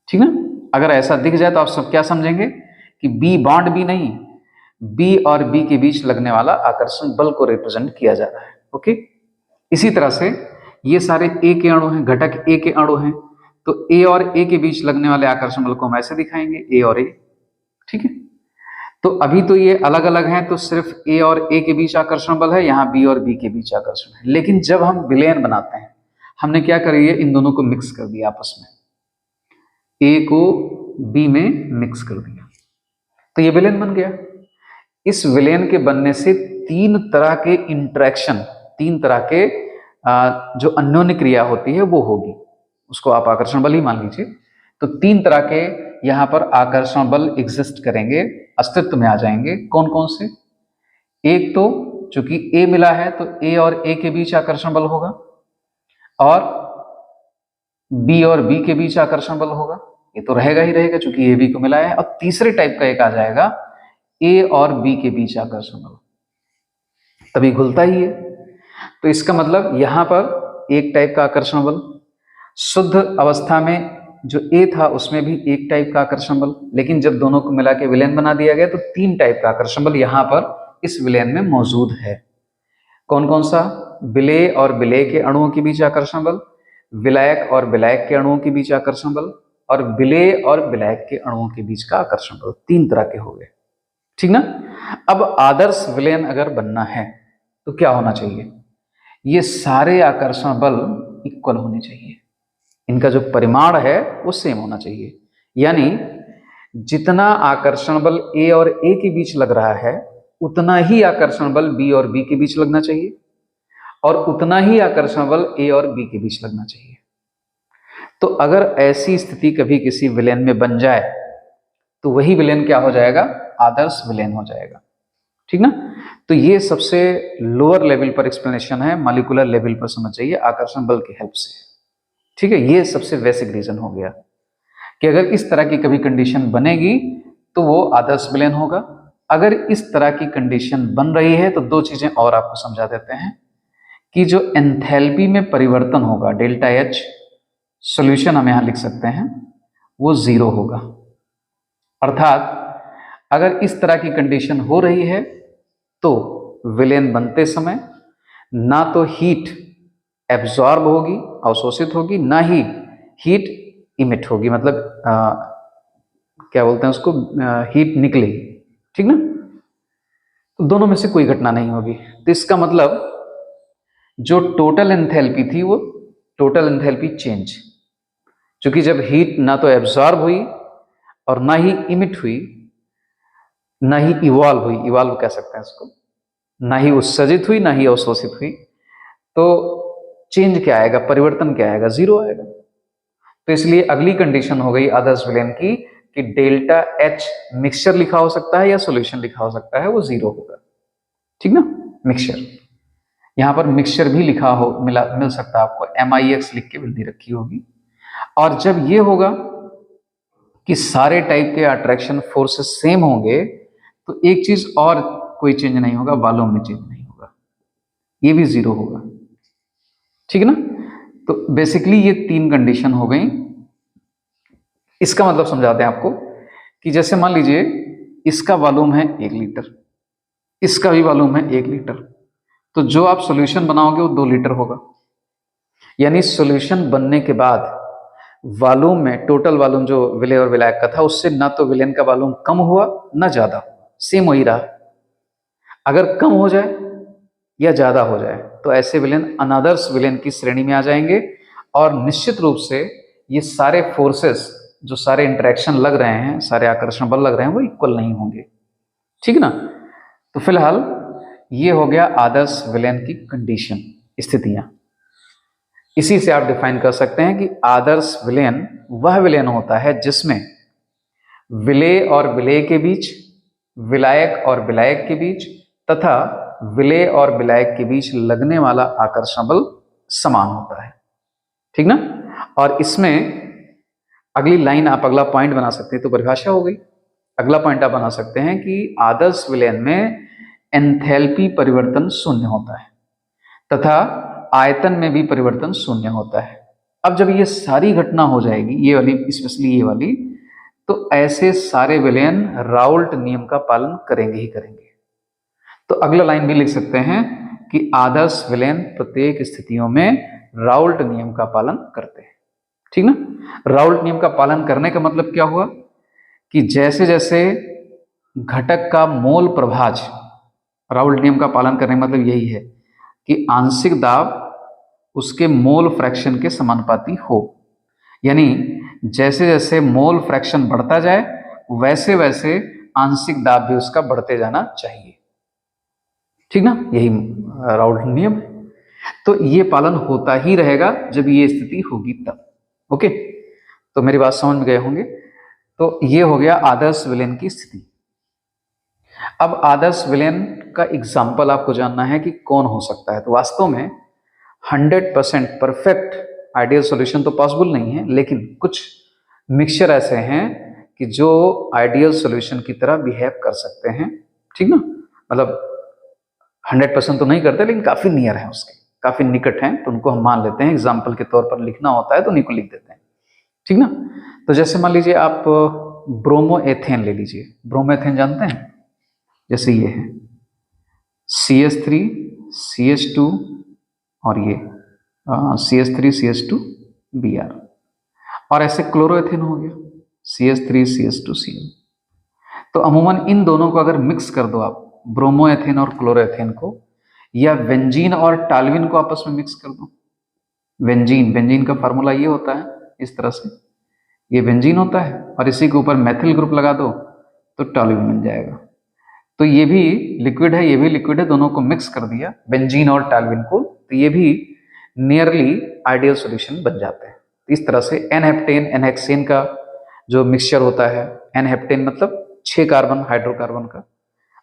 Speaker 1: ठीक ना, अगर ऐसा दिख जाए तो आप सब क्या समझेंगे कि बी बॉन्ड भी नहीं, बी और बी के बीच लगने वाला आकर्षण बल को रिप्रेजेंट किया जा रहा है। ओके, इसी तरह से ये सारे ए के अणु हैं, घटक ए के अणु हैं, तो ए और ए के बीच लगने वाले आकर्षण बल को हम ऐसे दिखाएंगे, ए और ए। ठीक है, तो अभी तो ये अलग अलग हैं, तो सिर्फ ए और ए के बीच आकर्षण बल है, यहाँ बी और बी के बीच आकर्षण है। लेकिन जब हम विलयन बनाते हैं, हमने क्या करिए, इन दोनों को मिक्स कर दिया आपस में, ए को बी में मिक्स कर दिया, तो ये विलयन बन गया। इस विलयन के बनने से तीन तरह के इंटरेक्शन, तीन तरह के जो अन्योन्य क्रिया होती है वो होगी, उसको आप आकर्षण बल ही मान लीजिए। तो तीन तरह के यहां पर आकर्षण बल एग्जिस्ट करेंगे, अस्तित्व में आ जाएंगे। कौन कौन से, एक तो चूंकि ए मिला है तो ए और ए के बीच आकर्षण बल होगा, और बी और बी के बीच आकर्षण बल होगा। ये तो रहेगा ही रहेगा चूंकि ए बी को मिला है। और तीसरे टाइप का एक आ जाएगा ए और बी के बीच आकर्षण बल, तभी घुलता ही है। तो इसका मतलब यहां पर एक टाइप का आकर्षण बल, शुद्ध अवस्था में जो ए था उसमें भी एक टाइप का आकर्षण बल, लेकिन जब दोनों को मिला के विलयन बना दिया गया तो तीन टाइप का आकर्षण बल यहां पर इस विलयन में मौजूद है। कौन कौन सा? विलेय और विलेय के अणुओं के बीच आकर्षण बल, विलायक और विलायक के अणुओं के बीच आकर्षण बल, और विलेय और विलायक के अणुओं के बीच का आकर्षण बल। तीन तरह के हो गए, ठीक ना। अब आदर्श विलयन अगर बनना है तो क्या होना चाहिए? ये सारे आकर्षण बल इक्वल होने चाहिए, इनका जो परिमाण है वो सेम होना चाहिए। यानी जितना आकर्षण बल ए और ए के बीच लग रहा है उतना ही आकर्षण बल बी और बी के बीच लगना चाहिए, और उतना ही आकर्षण बल ए और बी के बीच लगना चाहिए। तो अगर ऐसी स्थिति कभी किसी विलयन में बन जाए तो वही विलयन क्या हो जाएगा? आदर्श विलयन हो जाएगा, ठीक ना। तो ये सबसे लोअर लेवल पर एक्सप्लेनेशन है, मॉलिक्यूलर लेवल पर समझ जाइए आकर्षण बल की हेल्प से, ठीक है। ये सबसे बेसिक रीजन हो गया कि अगर इस तरह की कभी कंडीशन बनेगी तो वो आदर्श विलयन होगा। अगर इस तरह की कंडीशन बन रही है तो दो चीजें और आपको समझा देते हैं कि जो एंथैल्पी में परिवर्तन होगा डेल्टा एच, सॉल्यूशन हम यहां लिख सकते हैं, वो जीरो होगा। अर्थात अगर इस तरह की कंडीशन हो रही है तो विलयन बनते समय ना तो हीट एब्जॉर्ब होगी, अवशोषित होगी, ना ही हीट इमिट होगी, मतलब क्या बोलते हैं उसको, हीट निकलेगी, ठीक ना। तो दोनों में से कोई घटना नहीं होगी। तो इसका मतलब जो टोटल एंथैल्पी थी वो टोटल एंथैल्पी चेंज, क्योंकि जब हीट ना तो एब्जॉर्ब हुई और ना ही इमिट हुई, ना ही इवॉल्व हुई, इवॉल्व कह सकते हैं इसको, ना ही उत्सर्जित हुई ना ही अवशोषित हुई, तो चेंज क्या आएगा? परिवर्तन क्या आएगा? जीरो आएगा। तो इसलिए अगली कंडीशन हो गई आदर्श विलयन की कि डेल्टा एच मिक्सचर लिखा हो सकता है या सॉल्यूशन लिखा हो सकता है, वो जीरो होगा, ठीक ना। मिक्सचर, यहां पर मिक्सचर भी लिखा हो मिल सकता है आपको, MIX लिख के वृद्धि रखी होगी। और जब ये होगा कि सारे टाइप के अट्रैक्शन फोर्सेस सेम होंगे तो एक चीज और कोई चेंज नहीं होगा, वॉल्यूम में चेंज नहीं होगा, ये भी जीरो होगा, ठीक है ना। तो बेसिकली ये तीन कंडीशन हो गई। इसका मतलब समझाते हैं आपको कि जैसे मान लीजिए इसका वॉल्यूम है 1 लीटर, इसका भी वॉल्यूम है 1 लीटर, तो जो आप सॉल्यूशन बनाओगे वो 2 लीटर होगा। यानी सॉल्यूशन बनने के बाद वॉल्यूम में टोटल वॉल्यूम जो विलेय और विलायक का था उससे ना तो विलेन का वॉल्यूम कम हुआ ना ज्यादा, सेम वही रहा। अगर कम हो जाए या ज्यादा हो जाए तो ऐसे विलेन अनादर्श विलेन की श्रेणी में आ जाएंगे, और निश्चित रूप से ये सारे फोर्सेस जो सारे इंटरेक्शन लग रहे हैं, सारे आकर्षण बल लग रहे हैं, वो इक्वल नहीं होंगे, ठीक है ना। तो फिलहाल ये हो गया आदर्श विलेन की कंडीशन, स्थितियां। इसी से आप डिफाइन कर सकते हैं कि आदर्श विलयन वह विलयन होता है जिसमें विलेय और विलेय के बीच, विलायक और विलायक के बीच तथा विलेय और विलायक के बीच लगने वाला आकर्षण बल समान होता है, ठीक ना। और इसमें अगली लाइन आप अगला पॉइंट बना सकते हैं, तो परिभाषा हो गई। अगला पॉइंट आप बना सकते हैं कि आदर्श विलयन में एंथैल्पी परिवर्तन शून्य होता है तथा आयतन में भी परिवर्तन शून्य होता है। अब जब ये सारी घटना हो जाएगी, ये वाली स्पेशली ये वाली, तो ऐसे सारे विलयन राउल्ट नियम का पालन करेंगे ही करेंगे। तो अगला लाइन भी लिख सकते हैं कि आदर्श विलयन प्रत्येक स्थितियों में राउल्ट नियम का पालन करते हैं, ठीक ना। राउल्ट नियम का पालन करने का मतलब क्या हुआ कि जैसे जैसे घटक का मोल प्रभाज, राउल्ट नियम का पालन करने का मतलब यही है कि आंशिक दाब उसके मोल फ्रैक्शन के समानुपाती हो। यानी जैसे जैसे मोल फ्रैक्शन बढ़ता जाए वैसे वैसे आंशिक दाब भी उसका बढ़ते जाना चाहिए, ठीक ना। यही राउल्ट नियम है। तो ये पालन होता ही रहेगा जब ये स्थिति होगी तब। ओके, तो मेरी बात समझ में गए होंगे। तो ये हो गया आदर्श विलयन की स्थिति। अब आदर्श विलयन का एग्जाम्पल आपको जानना है कि कौन हो सकता है। तो वास्तव में 100% परफेक्ट आइडियल सॉल्यूशन तो पॉसिबल नहीं है, लेकिन कुछ मिक्सचर ऐसे हैं कि जो आइडियल सॉल्यूशन की तरह बिहेव कर सकते हैं, ठीक ना, मतलब 100% तो नहीं करते लेकिन काफी नियर है, उसके काफी निकट हैं, तो उनको हम मान लेते हैं। एग्जाम्पल के तौर पर लिखना होता है तो उन्हीं को लिख देते हैं, ठीक ना। तो जैसे मान लीजिए आप ब्रोमो एथेन ले लीजिए। ब्रोमो एथेन जानते हैं, जैसे ये है CH3 CH2 और ये CH3 CH2 Br, और ऐसे क्लोरोएथेन हो गया CH3 CH2 Cl। तो अमूमन इन दोनों को अगर मिक्स कर दो आप, ब्रोमो एथेन और क्लोरोएथेन को, या बेंजीन और टालविन को आपस में मिक्स कर दो। बेंजीन का फार्मूला ये होता है इस तरह से, ये बेंजीन होता है और इसी के ऊपर मैथिल ग्रुप लगा दो तो टॉल्यूइन बन जाएगा। तो ये भी लिक्विड है, ये भी लिक्विड है, दोनों को मिक्स कर दिया बेंजीन और टॉल्यूइन को, तो ये भी नियरली आइडियल सॉल्यूशन बन जाते हैं। तो इस तरह से एन हेप्टेन एन हेक्सेन का जो मिक्सचर होता है, एन हेप्टेन मतलब 6 कार्बन हाइड्रोकार्बन का,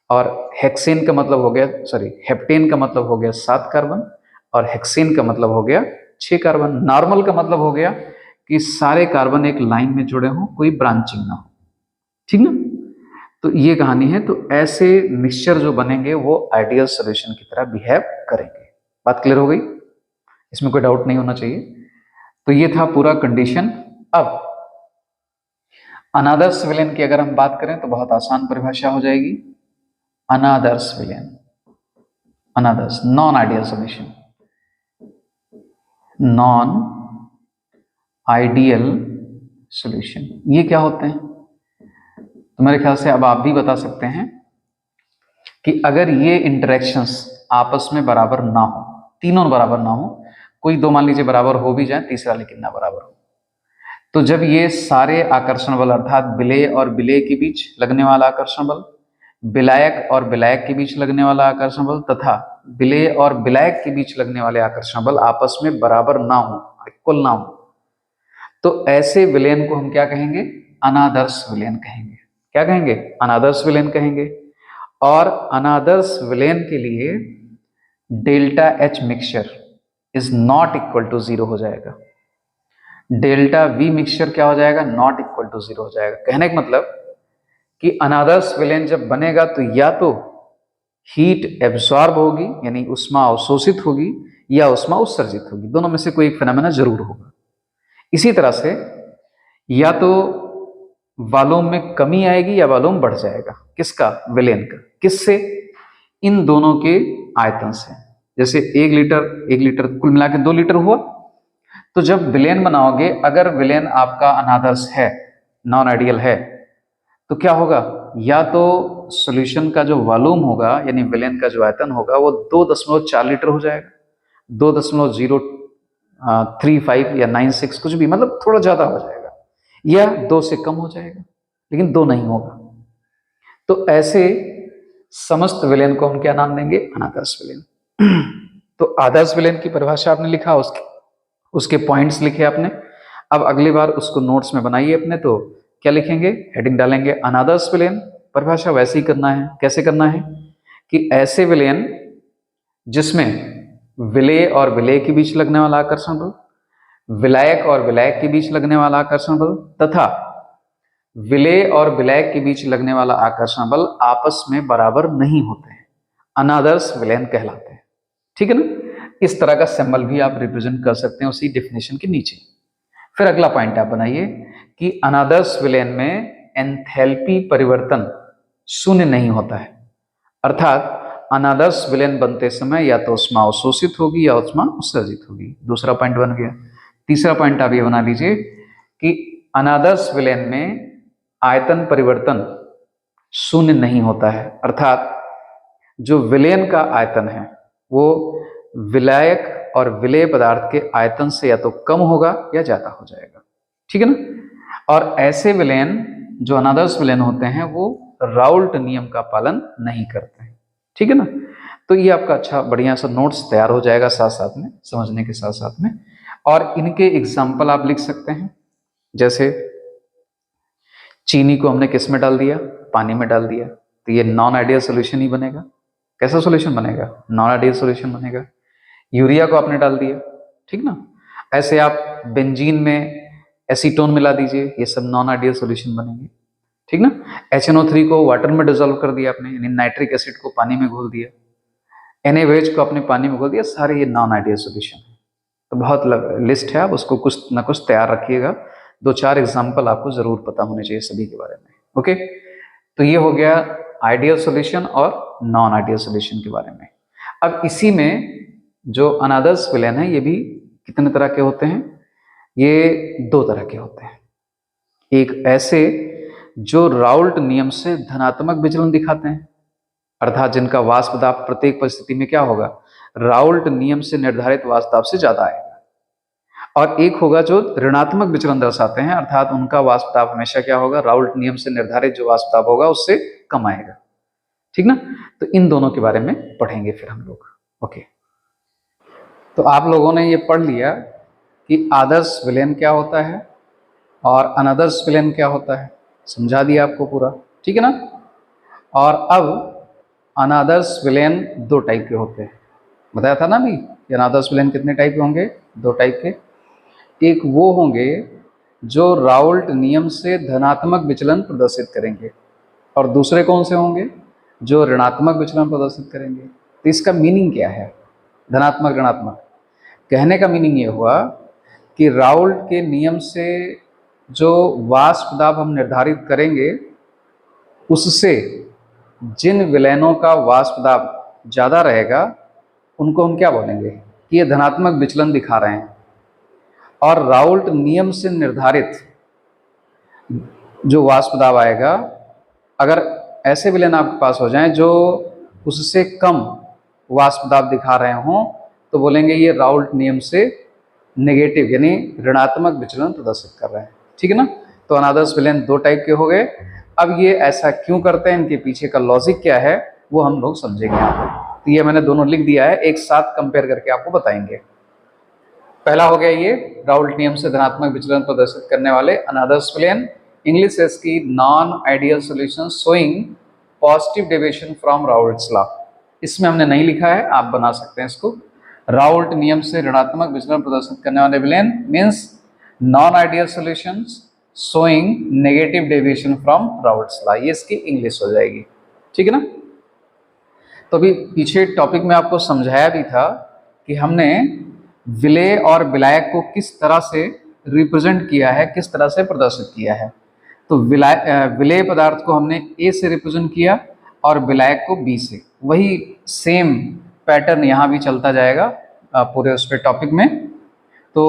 Speaker 1: और हेक्सेन का मतलब हो गया, सॉरी हेप्टेन का मतलब हो गया 7 कार्बन, और हेक्सेन का मतलब हो गया 6 कार्बन। नॉर्मल का मतलब हो गया कि सारे कार्बन एक लाइन में जुड़े हों, कोई ब्रांचिंग ना हो, ठीक ना। तो ये कहानी है। तो ऐसे मिक्सचर जो बनेंगे वो आइडियल सॉल्यूशन की तरह बिहेव करेंगे। बात क्लियर हो गई, इसमें कोई डाउट नहीं होना चाहिए। तो ये था पूरा कंडीशन। अब अनादर्श विलयन की अगर हम बात करें तो बहुत आसान परिभाषा हो जाएगी। अनादर्श विलयन, अनादर्श non ideal solution, non ideal solution, ये क्या होते हैं? तो मेरे ख्याल से अब आप भी बता सकते हैं कि अगर ये इंटरेक्शंस आपस में बराबर ना हो, तीनों बराबर ना हो, कोई दो मान लीजिए बराबर हो भी जाए, तीसरा लेकिन ना बराबर हो, तो जब ये सारे आकर्षण बल अर्थात विलेय और विलेय के बीच लगने वाला आकर्षण बल, विलायक और विलायक के बीच लगने वाला आकर्षण बल तथा विलेय और विलायक के बीच लगने वाले आकर्षण बल आपस में बराबर ना हो, इक्वल ना हो, तो ऐसे विलयन को हम क्या कहेंगे? अनादर्श विलयन कहेंगे। क्या कहेंगे? अनादर्श विलयन कहेंगे। और अनादर्श विलयन के लिए delta H mixture is not equal to 0 हो जाएगा। डेल्टा V मिक्सचर क्या हो जाएगा? नॉट इक्वल टू 0 हो जाएगा। कहने का मतलब कि अनादर्श विलयन जब बनेगा तो या तो हीट एब्सॉर्ब होगी यानी उष्मा अवशोषित होगी, या उष्मा उत्सर्जित होगी, दोनों में से कोई एक फेनोमेना जरूर होगा। इसी तरह से या तो वॉल्यूम में कमी आएगी या वॉल्यूम बढ़ जाएगा। किसका? विलयन का। किससे? इन दोनों के आयतन से। जैसे 1 लीटर कुल मिला के 2 लीटर हुआ, तो जब विलयन बनाओगे, अगर विलयन आपका अनादर्श है, नॉन आइडियल है, तो क्या होगा? या तो सॉल्यूशन का जो वॉल्यूम होगा यानी विलयन का जो आयतन होगा वो 2.4 लीटर हो जाएगा, 2.035 या 96 कुछ भी, मतलब थोड़ा ज्यादा हो जाएगा, या 2 से कम हो जाएगा, लेकिन 2 नहीं होगा। तो ऐसे समस्त विलयन को हम क्या नाम देंगे? अनादर्श विलयन। तो आदर्श विलयन की परिभाषा आपने लिखा, उसके पॉइंट्स लिखे आपने। अब अगली बार उसको नोट्स में बनाइए अपने। तो क्या लिखेंगे? हेडिंग डालेंगे अनादर्श विलयन। परिभाषा वैसे ही करना है। कैसे करना है? कि ऐसे विलयन जिसमें विलेय और विलेय के बीच लगने वाला आकर्षण बल, विलायक और विलायक के बीच लगने वाला आकर्षण बल तथा विलेय और विलायक के बीच लगने वाला आकर्षण बल आपस में बराबर नहीं होते हैं, अनादर्श विलयन कहलाते हैं। ठीक है ना? इस तरह का सिंबल भी आप रिप्रेजेंट कर सकते हैं उसी डेफिनेशन के नीचे। फिर अगला पॉइंट आप बनाइए कि अनादर्श विलयन में एंथैल्पी परिवर्तन शून्य नहीं होता है, अर्थात अनादर्श विलयन बनते समय या तो उष्मा अवशोषित होगी या उष्मा उत्सर्जित होगी। दूसरा पॉइंट बन गया। तीसरा पॉइंट आप ये बना लीजिए कि अनादर्श विलयन में आयतन परिवर्तन शून्य नहीं होता है, अर्थात जो विलयन का आयतन है वो विलायक और विलेय पदार्थ के आयतन से या तो कम होगा या ज्यादा हो जाएगा। ठीक है ना? और ऐसे विलयन जो अनादर्श विलयन होते हैं वो राउल्ट नियम का पालन नहीं करते हैं। ठीक है ना? तो ये आपका अच्छा बढ़िया सा नोट्स तैयार हो जाएगा साथ साथ में, समझने के साथ साथ में। और इनके एग्जाम्पल आप लिख सकते हैं। जैसे चीनी को हमने किस में डाल दिया? पानी में डाल दिया, तो ये नॉन आइडियल सोल्यूशन ही बनेगा। कैसा सोल्यूशन बनेगा? नॉन आइडियल सोल्यूशन बनेगा। यूरिया को आपने डाल दिया, ठीक ना? ऐसे आप बेंजीन में एसीटोन मिला दीजिए, ये सब नॉन आइडियल सॉल्यूशन बनेंगे, ठीक ना। HNO3 को वाटर में डिजोल्व कर दिया आपने, यानी नाइट्रिक एसिड को पानी में घोल दिया, NaOH को अपने पानी में घोल दिया, सारे ये नॉन आइडियल सॉल्यूशन है। तो बहुत लिस्ट है, आप उसको कुछ ना कुछ तैयार रखिएगा, 2-4 एग्जाम्पल आपको जरूर पता होने चाहिए सभी के बारे में। ओके, तो ये हो गया आइडियल सॉल्यूशन और नॉन आइडियल सॉल्यूशन के बारे में। अब इसी में जो अनअदर्स विलेन है, ये भी कितने तरह के होते हैं? ये 2 तरह के होते हैं। एक ऐसे जो राउल्ट नियम से धनात्मक विचलन दिखाते हैं, अर्थात जिनका वाष्प दाब प्रत्येक परिस्थिति में क्या होगा, राउल्ट नियम से निर्धारित वाष्प दाब से ज्यादा आएगा। और एक होगा जो ऋणात्मक विचलन दर्शाते हैं, अर्थात उनका वाष्प दाब हमेशा क्या होगा, राउल्ट नियम से निर्धारित जो वाष्प दाब होगा उससे कम आएगा, ठीक ना। तो इन दोनों के बारे में पढ़ेंगे फिर हम लोग। ओके, तो आप लोगों ने ये पढ़ लिया कि आदर्श विलयन क्या होता है और अनादर्श विलयन क्या होता है, समझा दिया आपको पूरा, ठीक है ना। और अब अनादर्श विलयन 2 टाइप के होते हैं, बताया था ना अभी कि अनादर्श विलयन कितने टाइप के होंगे, 2 टाइप के। एक वो होंगे जो राउल्ट नियम से धनात्मक विचलन प्रदर्शित करेंगे, और दूसरे कौन से होंगे, जो ऋणात्मक विचलन प्रदर्शित करेंगे। तो इसका मीनिंग क्या है, धनात्मक ऋणात्मक? कहने का मीनिंग ये हुआ कि राउल्ट के नियम से जो वाष्प दाब हम निर्धारित करेंगे, उससे जिन विलयनों का वाष्प दाब ज़्यादा रहेगा उनको हम क्या बोलेंगे कि ये धनात्मक विचलन दिखा रहे हैं। और राउल्ट नियम से निर्धारित जो वाष्प दाब आएगा, अगर ऐसे विलयन आपके पास हो जाएं जो उससे कम वाष्प दाब दिखा रहे हों, तो बोलेंगे ये राउल्ट नियम से नेगेटिव यानी ऋणात्मक विचलन प्रदर्शित कर रहे हैं, ठीक है ना। तो अनादर्श विलयन 2 टाइप के हो गए। अब ये ऐसा क्यों करते हैं, इनके पीछे का लॉजिक क्या है, वो हम लोग समझेंगे यहाँ पे। तो ये मैंने दोनों लिख दिया है, एक साथ कंपेयर करके आपको बताएंगे। पहला हो गया ये राउल्ट नियम से धनात्मक विचलन प्रदर्शित करने वाले अनादर्श विलयन, इंग्लिश है इसकी non ideal solution showing positive deviation from Raoult's law. इसमें हमने नहीं लिखा है, आप बना सकते हैं इसको। राउल्ट नियम से ऋणात्मक विचलन प्रदर्शित करने वाले विलयन means non ideal solutions showing negative deviation from Raoult's law, ये इसकी इंग्लिश हो जाएगी, ठीक है ना। तो अभी पीछे टॉपिक में आपको समझाया भी था कि हमने विलेय और विलायक को किस तरह से रिप्रेजेंट किया है, किस तरह से प्रदर्शित किया है। तो विलेय पदार्थ को हमने ए से रिप्रेजेंट किया और विलायक को बी से। वही सेम पैटर्न यहाँ भी चलता जाएगा पूरे उस पे टॉपिक में। तो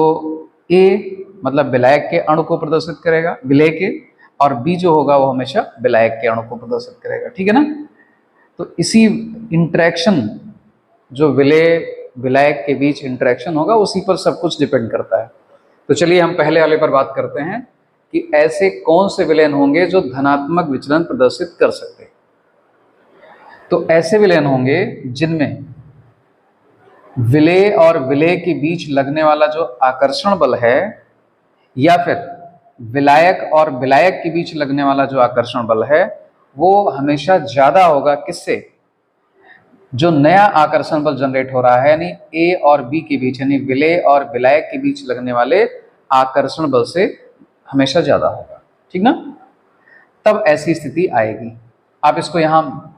Speaker 1: ए मतलब विलायक के अणु को प्रदर्शित करेगा, विलेय के, और बी जो होगा वो हमेशा विलायक के अणु को प्रदर्शित करेगा, ठीक है ना। तो इसी इंटरेक्शन जो विलेय विलायक के बीच इंटरेक्शन होगा उसी पर सब कुछ डिपेंड करता है। तो चलिए हम पहले वाले पर बात करते हैं कि ऐसे कौन से विलयन होंगे जो धनात्मक विचलन प्रदर्शित कर सकते हैं। तो ऐसे विलयन होंगे जिनमें विलेय और विलेय के बीच लगने वाला जो आकर्षण बल है, या फिर विलायक और विलायक के बीच लगने वाला जो आकर्षण बल है, वो हमेशा ज्यादा होगा किससे, जो नया आकर्षण बल जनरेट हो रहा है, यानी ए और बी के बीच, यानी विलेय और विलायक के बीच लगने वाले आकर्षण बल से हमेशा ज्यादा होगा, ठीक ना। तब ऐसी स्थिति आएगी। आप इसको यहाँ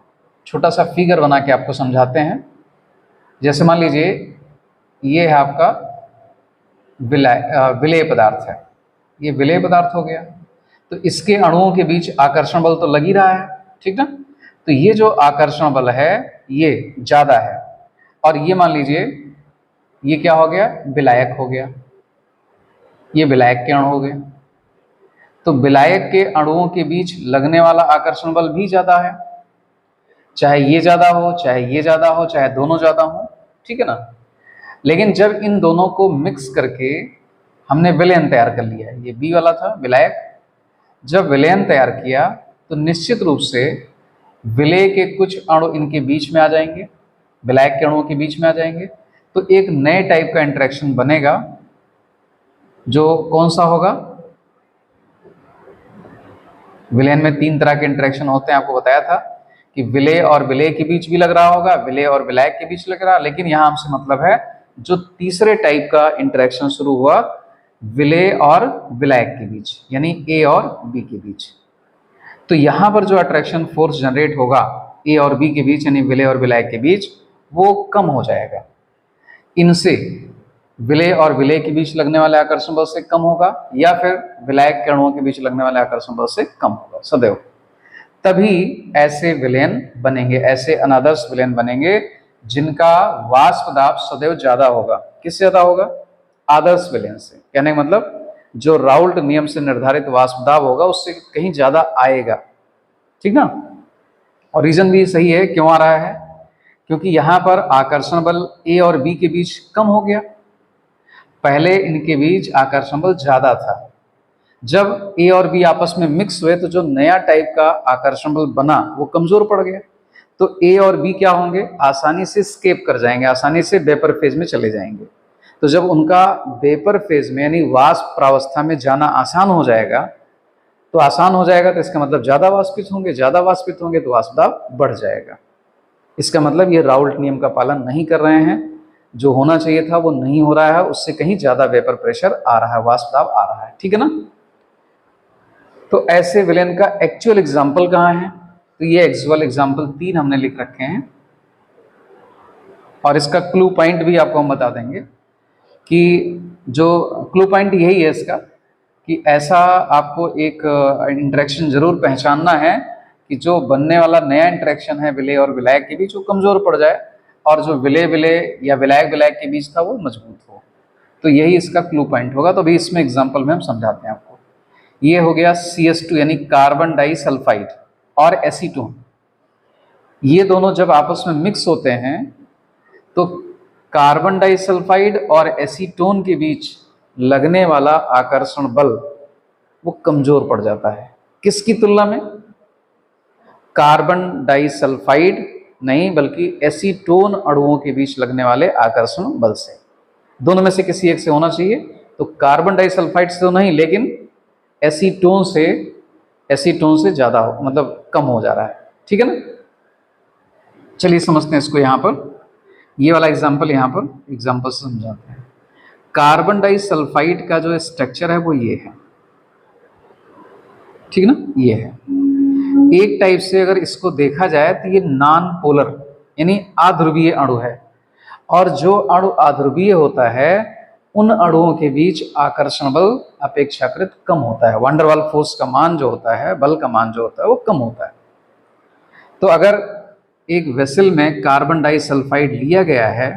Speaker 1: छोटा सा फिगर बना के आपको समझाते हैं। जैसे मान लीजिए ये है आपका विलेय पदार्थ है, ये विलेय पदार्थ हो गया, तो इसके अणुओं के बीच आकर्षण बल तो लग ही रहा है, ठीक ना। तो ये जो आकर्षण बल है ये ज्यादा है, और ये मान लीजिए ये क्या हो गया, विलायक हो गया, ये विलायक के अणु हो गए। तो विलायक के अणुओं के बीच लगने वाला आकर्षण बल भी ज्यादा है, चाहे ये ज्यादा हो, चाहे ये ज्यादा हो, चाहे दोनों ज्यादा हो, ठीक है ना। लेकिन जब इन दोनों को मिक्स करके हमने विलयन तैयार कर लिया, ये बी वाला था विलायक, जब विलयन तैयार किया तो निश्चित रूप से विलेय के कुछ अणु इनके बीच में आ जाएंगे, विलायक के अणुओं के बीच में आ जाएंगे, तो एक नए टाइप का इंटरेक्शन बनेगा, जो कौन सा होगा, विलयन में 3 तरह के इंटरेक्शन होते हैं, आपको बताया था कि विलेय और विलेय के बीच भी लग रहा होगा, विलेय और विलायक के बीच लग रहा, लेकिन यहाँ हमसे मतलब है जो तीसरे टाइप का इंटरेक्शन शुरू हुआ विलेय और विलायक के बीच, यानी ए और बी के बीच। तो यहां पर जो अट्रैक्शन फोर्स जनरेट होगा ए और बी के बीच, यानी विलेय और विलायक के बीच, वो कम हो जाएगा। इनसे विलेय और विलेय के बीच लगने वाले आकर्षण बल से कम होगा, या फिर विलायक के अणुओं के बीच लगने वाले आकर्षण बल से कम होगा सदैव। तभी ऐसे विलयन बनेंगे, ऐसे अनादर्श विलयन बनेंगे जिनका वाष्प दाब सदैव ज्यादा होगा। किससे ज्यादा होगा? आदर्श विलयन से। कहने का मतलब जो राउल्ट नियम से निर्धारित वाष्प दाब होगा उससे कहीं ज्यादा आएगा, ठीक ना। और रीजन भी सही है, क्यों आ रहा है? क्योंकि यहां पर आकर्षण बल ए और बी के बीच कम हो गया। पहले इनके बीच आकर्षण बल ज्यादा था, जब ए और बी आपस में मिक्स हुए तो जो नया टाइप का आकर्षण बल बना वो कमजोर पड़ गया। तो ए और बी क्या होंगे? आसानी से स्केप कर जाएंगे, आसानी से वेपर फेज में चले जाएंगे। तो जब उनका वेपर फेज में यानी वाष्प प्रावस्था में जाना आसान हो जाएगा, तो आसान हो जाएगा तो इसका मतलब ज्यादा वाष्पित होंगे, ज्यादा वाष्पित होंगे तो वाष्प दाब बढ़ जाएगा। इसका मतलब ये राउल्ट नियम का पालन नहीं कर रहे हैं, जो होना चाहिए था वो नहीं हो रहा है, उससे कहीं ज्यादा वेपर प्रेशर आ रहा है, वाष्प दाब आ रहा है, ठीक है ना। तो ऐसे विलयन का एक्चुअल एग्जाम्पल कहाँ है? तो ये एक्चुअल एग्जाम्पल 3 हमने लिख रखे हैं, और इसका क्लू पॉइंट भी आपको हम बता देंगे कि जो क्लू पॉइंट यही है इसका कि ऐसा आपको एक इंटरेक्शन जरूर पहचानना है कि जो बनने वाला नया इंटरेक्शन है विलेय और विलायक के बीच वो कमजोर पड़ जाए, और जो विलेय विलेय या विलायक विलायक के बीच था वो मजबूत हो। तो यही इसका क्लू पॉइंट होगा। तो अभी इसमें एग्जाम्पल में हम समझाते हैं आपको। ये हो गया CS2 यानी कार्बन डाइसल्फाइड और एसीटोन। ये दोनों जब आपस में मिक्स होते हैं तो कार्बन डाइसल्फाइड और एसीटोन के बीच लगने वाला आकर्षण बल वो कमजोर पड़ जाता है। किसकी तुलना में? कार्बन डाइसल्फाइड नहीं, बल्कि एसीटोन अणुओं के बीच लगने वाले आकर्षण बल से। दोनों में से किसी एक से होना चाहिए। तो कार्बन डाइसल्फाइड से तो नहीं, लेकिन एसीटोन से ज्यादा हो, मतलब कम हो जा रहा है, ठीक है ना। चलिए समझते हैं इसको। यहां पर ये वाला एग्जाम्पल यहाँ पर एग्जाम्पल से समझाते हैं। कार्बन डाइसल्फाइड का जो स्ट्रक्चर है वो ये है, ठीक है ना, ये है। एक टाइप से अगर इसको देखा जाए तो ये नॉन पोलर यानी अध्रुवीय अणु है, और जो अणु अध्रुवीय होता है उन अणुओं के बीच आकर्षण बल अपेक्षाकृत कम होता है। वंडरवाल फोर्स का मान जो होता है, बल का मान जो होता है वो कम होता है। तो अगर एक वेसल में कार्बन डाइसल्फाइड लिया गया है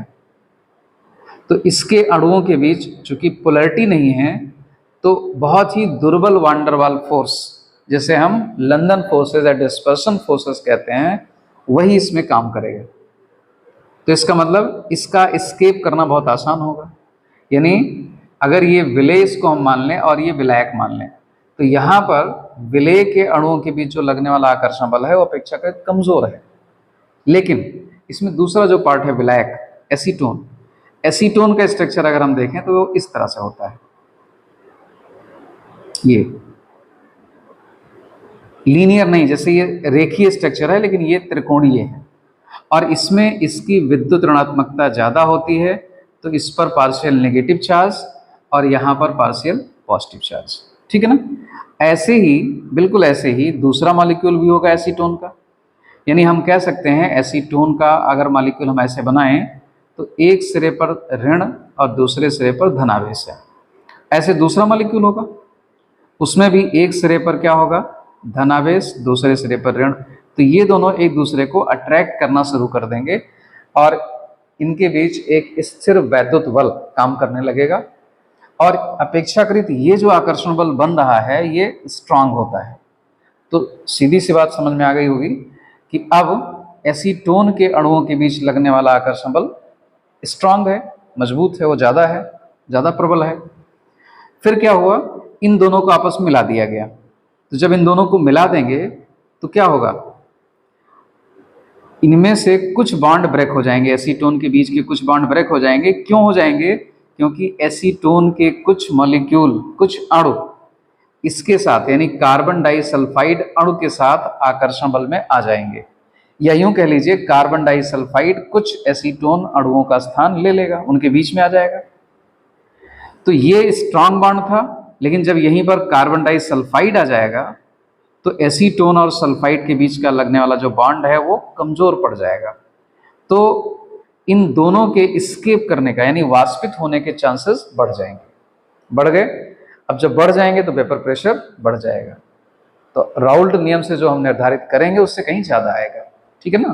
Speaker 1: तो इसके अणुओं के बीच चूंकि पोलैरिटी नहीं है तो बहुत ही दुर्बल वंडरवाल फोर्स, जैसे हम लंदन फोर्सेस या डिस्पर्सन फोर्सेस कहते हैं, वही इसमें काम करेगा। तो इसका मतलब इसका एस्केप करना बहुत आसान होगा। यानी अगर ये विलेय इसको हम मान लें और ये विलायक मान लें, तो यहाँ पर विलेय के अणुओं के बीच जो लगने वाला आकर्षण बल है वो अपेक्षाकृत कमजोर है। लेकिन इसमें दूसरा जो पार्ट है विलायक, एसीटोन, एसीटोन का स्ट्रक्चर अगर हम देखें तो वो इस तरह से होता है। ये लीनियर नहीं, जैसे ये रेखीय स्ट्रक्चर है लेकिन ये त्रिकोणीय है, और इसमें इसकी विद्युत ऋणात्मकता ज्यादा होती है, तो इस पर पार्शियल नेगेटिव चार्ज और यहाँ पर पार्शियल पॉजिटिव चार्ज, ठीक है ना। ऐसे ही, बिल्कुल ऐसे ही दूसरा मॉलिक्यूल भी होगा एसीटोन का। यानी हम कह सकते हैं एसीटोन का अगर मॉलिक्यूल हम ऐसे बनाएं तो एक सिरे पर ऋण और दूसरे सिरे पर धनावेश है। ऐसे दूसरा मॉलिक्यूल होगा, उसमें भी एक सिरे पर क्या होगा? धनावेश, दूसरे सिरे पर ऋण। तो ये दोनों एक दूसरे को अट्रैक्ट करना शुरू कर देंगे और इनके बीच एक स्थिर वैद्युत बल काम करने लगेगा, और अपेक्षाकृत ये जो आकर्षण बल बन रहा है ये स्ट्रांग होता है। तो सीधी सी बात समझ में आ गई होगी कि अब एसीटोन के अणुओं के बीच लगने वाला आकर्षण बल स्ट्रांग है, मजबूत है, वो ज्यादा है, ज्यादा प्रबल है। फिर क्या हुआ? इन दोनों को आपस में मिला दिया गया। तो जब इन दोनों को मिला देंगे तो क्या होगा? इनमें से कुछ बॉन्ड ब्रेक हो जाएंगे, एसीटोन के बीच के कुछ बॉन्ड ब्रेक हो जाएंगे। क्यों हो जाएंगे? क्योंकि एसीटोन के कुछ मॉलिक्यूल, कुछ अणु इसके साथ यानी कार्बन डाइसल्फाइड अणु के साथ आकर्षण बल में आ जाएंगे, या यूं कह लीजिए कार्बन डाइसल्फाइड कुछ एसीटोन अणुओं का स्थान ले लेगा, उनके बीच में आ जाएगा। तो ये स्ट्रांग बॉन्ड था, लेकिन जब यहीं पर कार्बन डाइसल्फाइड आ जाएगा तो एसीटोन और सल्फाइड के बीच का लगने वाला जो बॉन्ड है वो कमजोर पड़ जाएगा। तो इन दोनों के एस्केप करने का यानी वाष्पित होने के चांसेस बढ़ जाएंगे, बढ़ गए। अब जब बढ़ जाएंगे तो वेपर प्रेशर बढ़ जाएगा। तो राउल्ट नियम से जो हम निर्धारित करेंगे उससे कहीं ज्यादा आएगा, ठीक है ना।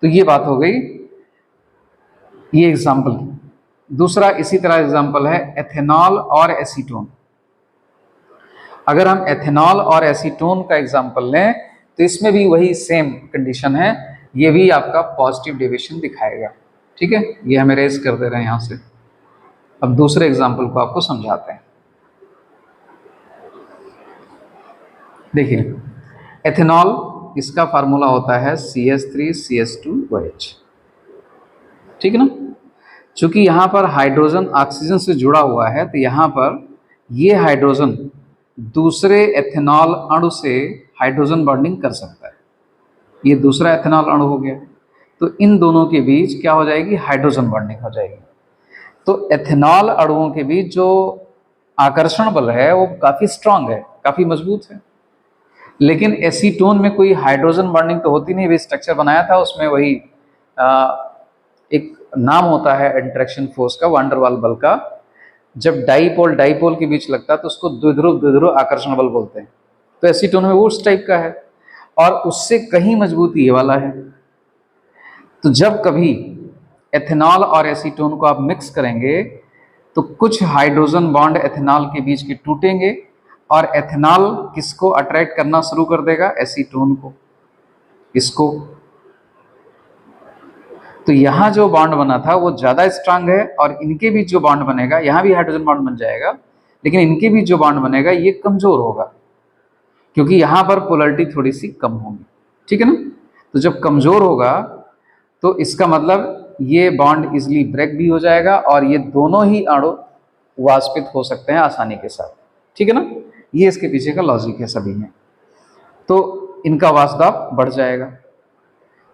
Speaker 1: तो ये बात हो गई, ये एग्जाम्पल। दूसरा इसी तरह एग्जाम्पल है एथेनॉल और एसीटोन। अगर हम एथेनॉल और एसीटोन का एग्जाम्पल लें तो इसमें भी वही सेम कंडीशन है, ये भी आपका पॉजिटिव डेविएशन दिखाएगा, ठीक है। ये हम इरेज कर दे रहे हैं यहां से। अब दूसरे एग्जाम्पल को आपको समझाते हैं। देखिए, एथेनॉल, इसका फार्मूला होता है CH3CH2OH, ठीक है ना। चूंकि यहाँ पर हाइड्रोजन ऑक्सीजन से जुड़ा हुआ है तो यहाँ पर ये हाइड्रोजन दूसरे एथेनॉल अणु से हाइड्रोजन बॉन्डिंग कर सकता है। ये दूसरा एथेनॉल अणु हो गया, तो इन दोनों के बीच क्या हो जाएगी, हाइड्रोजन बॉन्डिंग हो जाएगी। तो एथेनॉल अणुओं के बीच जो आकर्षण बल है वो काफी स्ट्रांग है, काफी मजबूत है। लेकिन एसीटोन में कोई हाइड्रोजन बॉन्डिंग तो होती नहीं, भी स्ट्रक्चर बनाया था उसमें वही एक नाम होता है इंटरेक्शन फोर्स का, वान डेर वाल बल का। जब डाईपोल डाईपोल के बीच लगता है तो उसको द्विध्रुव आकर्षण बल बोलते हैं। तो एसीटोन में वो उस टाइप का है और उससे कहीं मजबूती ये वाला है। तो जब कभी एथेनॉल और एसीटोन को आप मिक्स करेंगे तो कुछ हाइड्रोजन बॉन्ड एथेनॉल के बीच के टूटेंगे और एथेनॉल किसको अट्रैक्ट करना शुरू कर देगा, एसीटोन को, इसको। तो यहां जो बॉन्ड बना था वो ज्यादा स्ट्रांग है और इनके बीच जो बॉन्ड बनेगा, यहां भी हाइड्रोजन बॉन्ड बन जाएगा, लेकिन इनके बीच जो बॉन्ड बनेगा ये कमजोर होगा क्योंकि यहां पर पोलरिटी थोड़ी सी कम होगी, ठीक है ना। तो जब कमजोर होगा तो इसका मतलब ये बॉन्ड इजिली ब्रेक भी हो जाएगा और ये दोनों ही अणु वाष्पित हो सकते हैं आसानी के साथ, ठीक है ना। ये इसके पीछे का लॉजिक है सभी में। तो इनका वाष्प दाब बढ़ जाएगा।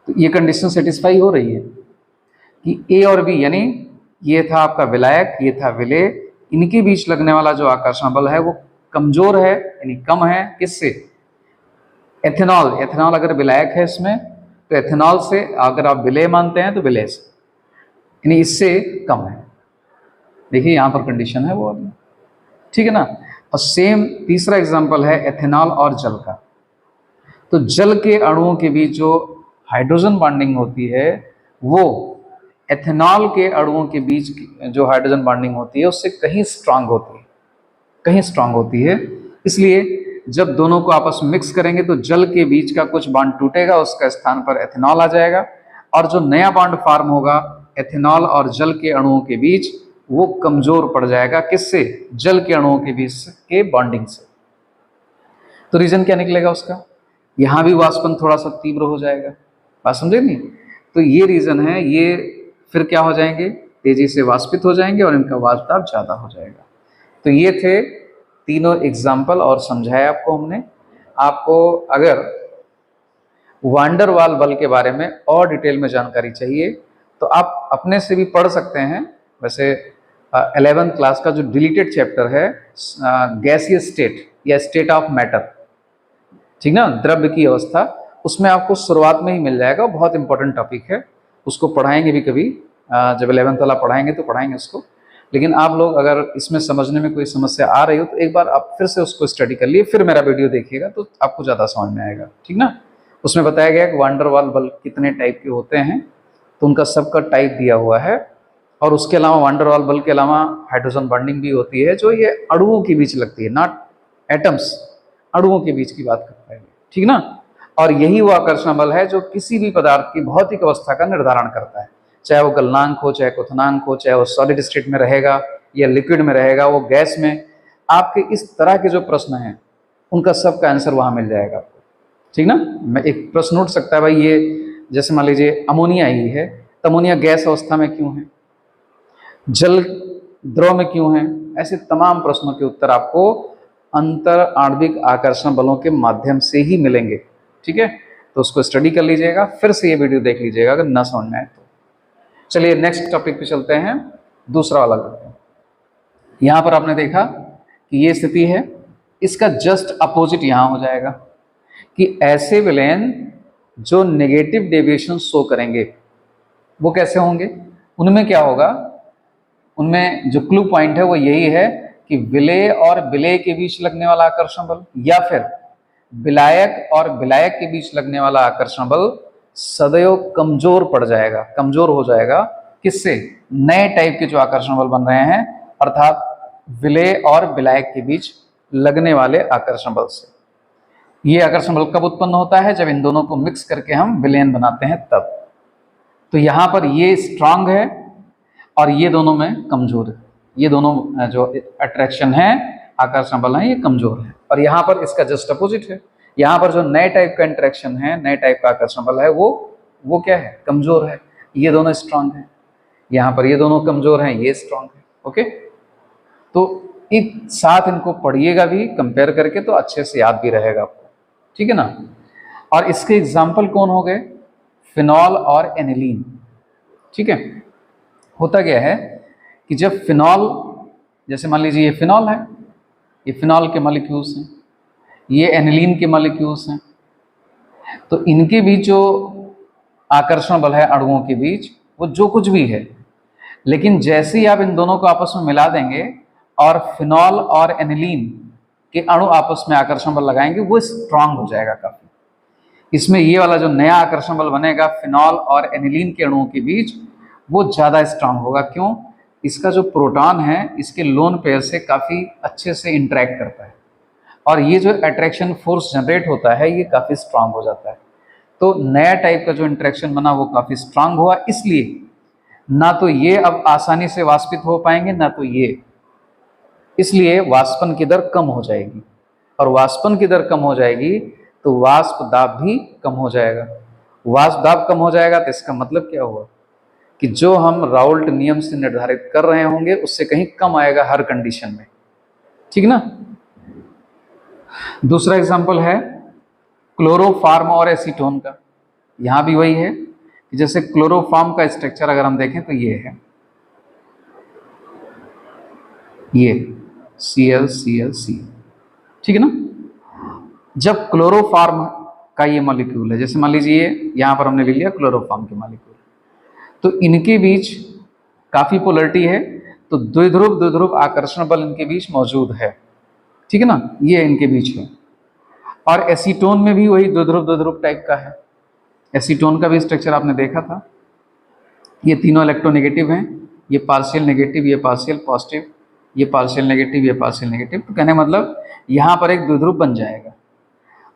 Speaker 1: तो ये कंडीशन सेटिस्फाई हो रही है कि ए और बी, यानी ये था आपका विलायक, ये था विलेय, इनके बीच लगने वाला जो आकर्षण बल है वो कमजोर है यानी कम है। किससे, एथेनॉल। एथेनॉल अगर विलायक है इसमें तो एथेनॉल से, अगर आप विलेय मानते हैं तो विलेय से, यानी इससे कम है। देखिए यहां पर कंडीशन है वो अभी, ठीक है ना। और सेम तीसरा एग्जांपल है एथेनॉल और जल का। तो जल के अणुओं के बीच जो हाइड्रोजन बॉन्डिंग होती है वो एथेनॉल के अणुओं के बीच जो हाइड्रोजन बॉन्डिंग होती है उससे कहीं स्ट्रांग होती है, कहीं स्ट्रांग होती है। इसलिए जब दोनों को आपस में मिक्स करेंगे तो जल के बीच का कुछ बॉन्ड टूटेगा, उसका स्थान पर एथेनॉल आ जाएगा और जो नया बॉन्ड फॉर्म होगा एथेनॉल और जल के अणुओं के बीच वो कमजोर पड़ जाएगा। किससे, जल के अणुओं के बीच के बॉन्डिंग से। तो रीजन क्या निकलेगा उसका, यहां भी वाष्पन थोड़ा सा तीव्र हो जाएगा। बात समझे नहीं। तो ये रीजन है, ये फिर क्या हो जाएंगे, तेजी से वाष्पित हो जाएंगे और इनका वाष्प दाब ज्यादा हो जाएगा। तो ये थे तीनों एग्जाम्पल और समझाया आपको हमने। आपको अगर वान डेर वाल बल के बारे में और डिटेल में जानकारी चाहिए तो आप अपने से भी पढ़ सकते हैं। वैसे 11th क्लास का जो डिलीटेड चैप्टर है गैसियस स्टेट या स्टेट ऑफ मैटर, ठीक ना, द्रव्य की अवस्था, उसमें आपको शुरुआत में ही मिल जाएगा। बहुत इंपॉर्टेंट टॉपिक है, उसको पढ़ाएंगे भी कभी, जब 11th वाला पढ़ाएंगे तो पढ़ाएंगे उसको। लेकिन आप लोग अगर इसमें समझने में कोई समस्या आ रही हो तो एक बार आप फिर से उसको स्टडी कर लिए, फिर मेरा वीडियो देखिएगा तो आपको ज़्यादा समझ में आएगा, ठीक ना। उसमें बताया गया कि वान डेर वाल बल कितने टाइप के होते हैं, तो उनका सबका टाइप दिया हुआ है। और उसके अलावा वान डेर वाल बल के अलावा हाइड्रोजन बॉन्डिंग भी होती है जो ये अणुओं के बीच लगती है, नॉट एटम्स, अणुओं के बीच की बात करता है, ठीक ना। और यही वो आकर्षण बल है जो किसी भी पदार्थ की भौतिक अवस्था का निर्धारण करता है, चाहे वो गलनांक हो, चाहे क्वथनांक हो, चाहे वो सॉलिड स्टेट में रहेगा या लिक्विड में रहेगा, वो गैस में। आपके इस तरह के जो प्रश्न हैं उनका सबका आंसर वहां मिल जाएगा आपको, ठीक ना। मैं एक प्रश्न उठ सकता है, भाई ये जैसे मान लीजिए अमोनिया ही है, तो अमोनिया गैस अवस्था में क्यों है, जल द्रव में क्यों है, ऐसे तमाम प्रश्नों के उत्तर आपको अंतर आणविक आकर्षण बलों के माध्यम से ही मिलेंगे, ठीक है। तो उसको स्टडी कर लीजिएगा, फिर से ये वीडियो देख लीजिएगा अगर ना समझ में आए तो। चलिए नेक्स्ट टॉपिक पे चलते हैं, दूसरा वाला करते हैं। यहां पर आपने देखा कि ये स्थिति है, इसका जस्ट अपोजिट यहां हो जाएगा कि ऐसे विलेन जो नेगेटिव डेविएशन शो करेंगे वो कैसे होंगे, उनमें क्या होगा, उनमें जो क्लू पॉइंट है वो यही है कि विलेय और विलेय के बीच लगने वाला आकर्षण बल या फिर विलायक और विलायक के बीच लगने वाला आकर्षण बल सदैव कमजोर पड़ जाएगा, कमजोर हो जाएगा। किससे? नए टाइप के जो आकर्षण बल बन रहे हैं, अर्थात विलेय और विलायक के बीच लगने वाले आकर्षण बल से। ये आकर्षण बल कब उत्पन्न होता है? जब इन दोनों को मिक्स करके हम विलेन बनाते हैं तब। तो यहां पर ये स्ट्रांग है और ये दोनों में कमजोर है, ये दोनों जो अट्रैक्शन है, आकर्षण बल है, ये कमजोर है। और यहाँ पर इसका जस्ट अपोजिट है, यहाँ पर जो नए टाइप का इंटरेक्शन है, नए टाइप का आकर्षण बल है, वो क्या है? कमजोर है। ये दोनों स्ट्रांग है, यहाँ पर ये दोनों कमजोर हैं, ये स्ट्रांग है। ओके, तो एक साथ इनको पढ़िएगा भी कंपेयर करके, तो अच्छे से याद भी रहेगा आपको, ठीक है ना। और इसके एग्जाम्पल कौन हो गए? फिनॉल और एनिलीन। ठीक है, होता क्या है कि जब फिनॉल, जैसे मान लीजिए ये फिनॉल है, ये फिनॉल के मॉलिक्यूल्स हैं, ये एनिलीन के मॉलिक्यूल्स हैं, तो इनके बीच जो आकर्षण बल है अणुओं के बीच, वो जो कुछ भी है, लेकिन जैसे ही आप इन दोनों को आपस में मिला देंगे और फिनॉल और एनिलीन के अणु आपस में आकर्षण बल लगाएंगे, वो स्ट्रांग हो जाएगा काफी। इसमें ये वाला जो नया आकर्षण बल बनेगा फिनॉल और एनिलीन के अणुओं के बीच, वो ज्यादा स्ट्रांग होगा। क्यों? इसका जो प्रोटॉन है इसके लोन पेयर से काफी अच्छे से इंटरेक्ट करता है, और ये जो अट्रैक्शन फोर्स जनरेट होता है ये काफी स्ट्रांग हो जाता है। तो नया टाइप का जो इंटरेक्शन बना वो काफी स्ट्रांग हुआ, इसलिए ना तो ये अब आसानी से वाष्पित हो पाएंगे, ना तो ये, इसलिए वाष्पन की दर कम हो जाएगी, और वाष्पन की दर कम हो जाएगी तो वाष्प दाब भी कम हो जाएगा। वाष्प दाब कम हो जाएगा तो इसका मतलब क्या हुआ कि जो हम राउल्ट नियम से निर्धारित कर रहे होंगे उससे कहीं कम आएगा हर कंडीशन में, ठीक ना। दूसरा एग्जांपल है क्लोरोफार्म और एसीटोन का। यहां भी वही है कि जैसे क्लोरोफार्म का स्ट्रक्चर अगर हम देखें तो ये है, ये ClClC, ठीक है ना। जब क्लोरोफार्म का ये मॉलिक्यूल है, जैसे मान लीजिए यहां पर हमने ले लिया क्लोरोफार्म के मॉलिक्यूल, तो इनके बीच काफी पोलरिटी है, तो द्विध्रुव आकर्षण बल इनके बीच मौजूद है, ठीक है ना, ये इनके बीच है। और एसीटोन में भी वही द्विध्रुव टाइप का है। एसीटोन का भी स्ट्रक्चर आपने देखा था, ये तीनों इलेक्ट्रोनेगेटिव हैं, ये पार्शियल नेगेटिव, ये पार्शियल पॉजिटिव, ये पार्शियल नेगेटिव, ये पार्शियल नेगेटिव। तो कहने मतलब यहाँ पर एक द्विध्रुव बन जाएगा।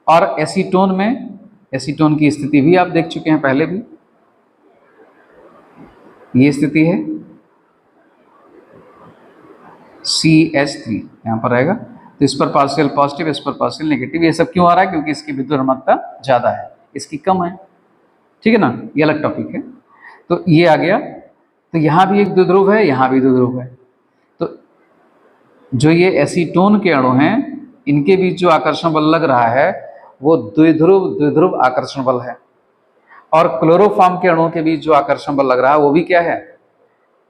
Speaker 1: और एसीटोन में, एसीटोन की स्थिति भी आप देख चुके हैं पहले भी, ये स्थिति है CH3 यहाँ पर रहेगा, तो इस पर पार्शियल पॉजिटिव, इस पर पार्शियल नेगेटिव। ये सब क्यों आ रहा है? क्योंकि इसकी विद्युत ऋणात्मकता ज़्यादा है, इसकी कम है, ठीक है ना, ये अलग टॉपिक है। तो ये आ गया, तो यहाँ भी एक द्विध्रुव है, यहाँ भी द्विध्रुव है। तो जो ये एसीटोन के अणु हैं इनके बीच जो आकर्षण बल लग रहा है वो द्विध्रुव आकर्षण बल है, और क्लोरोफॉर्म के अणुओं के बीच जो आकर्षण बल लग रहा है वो भी क्या है?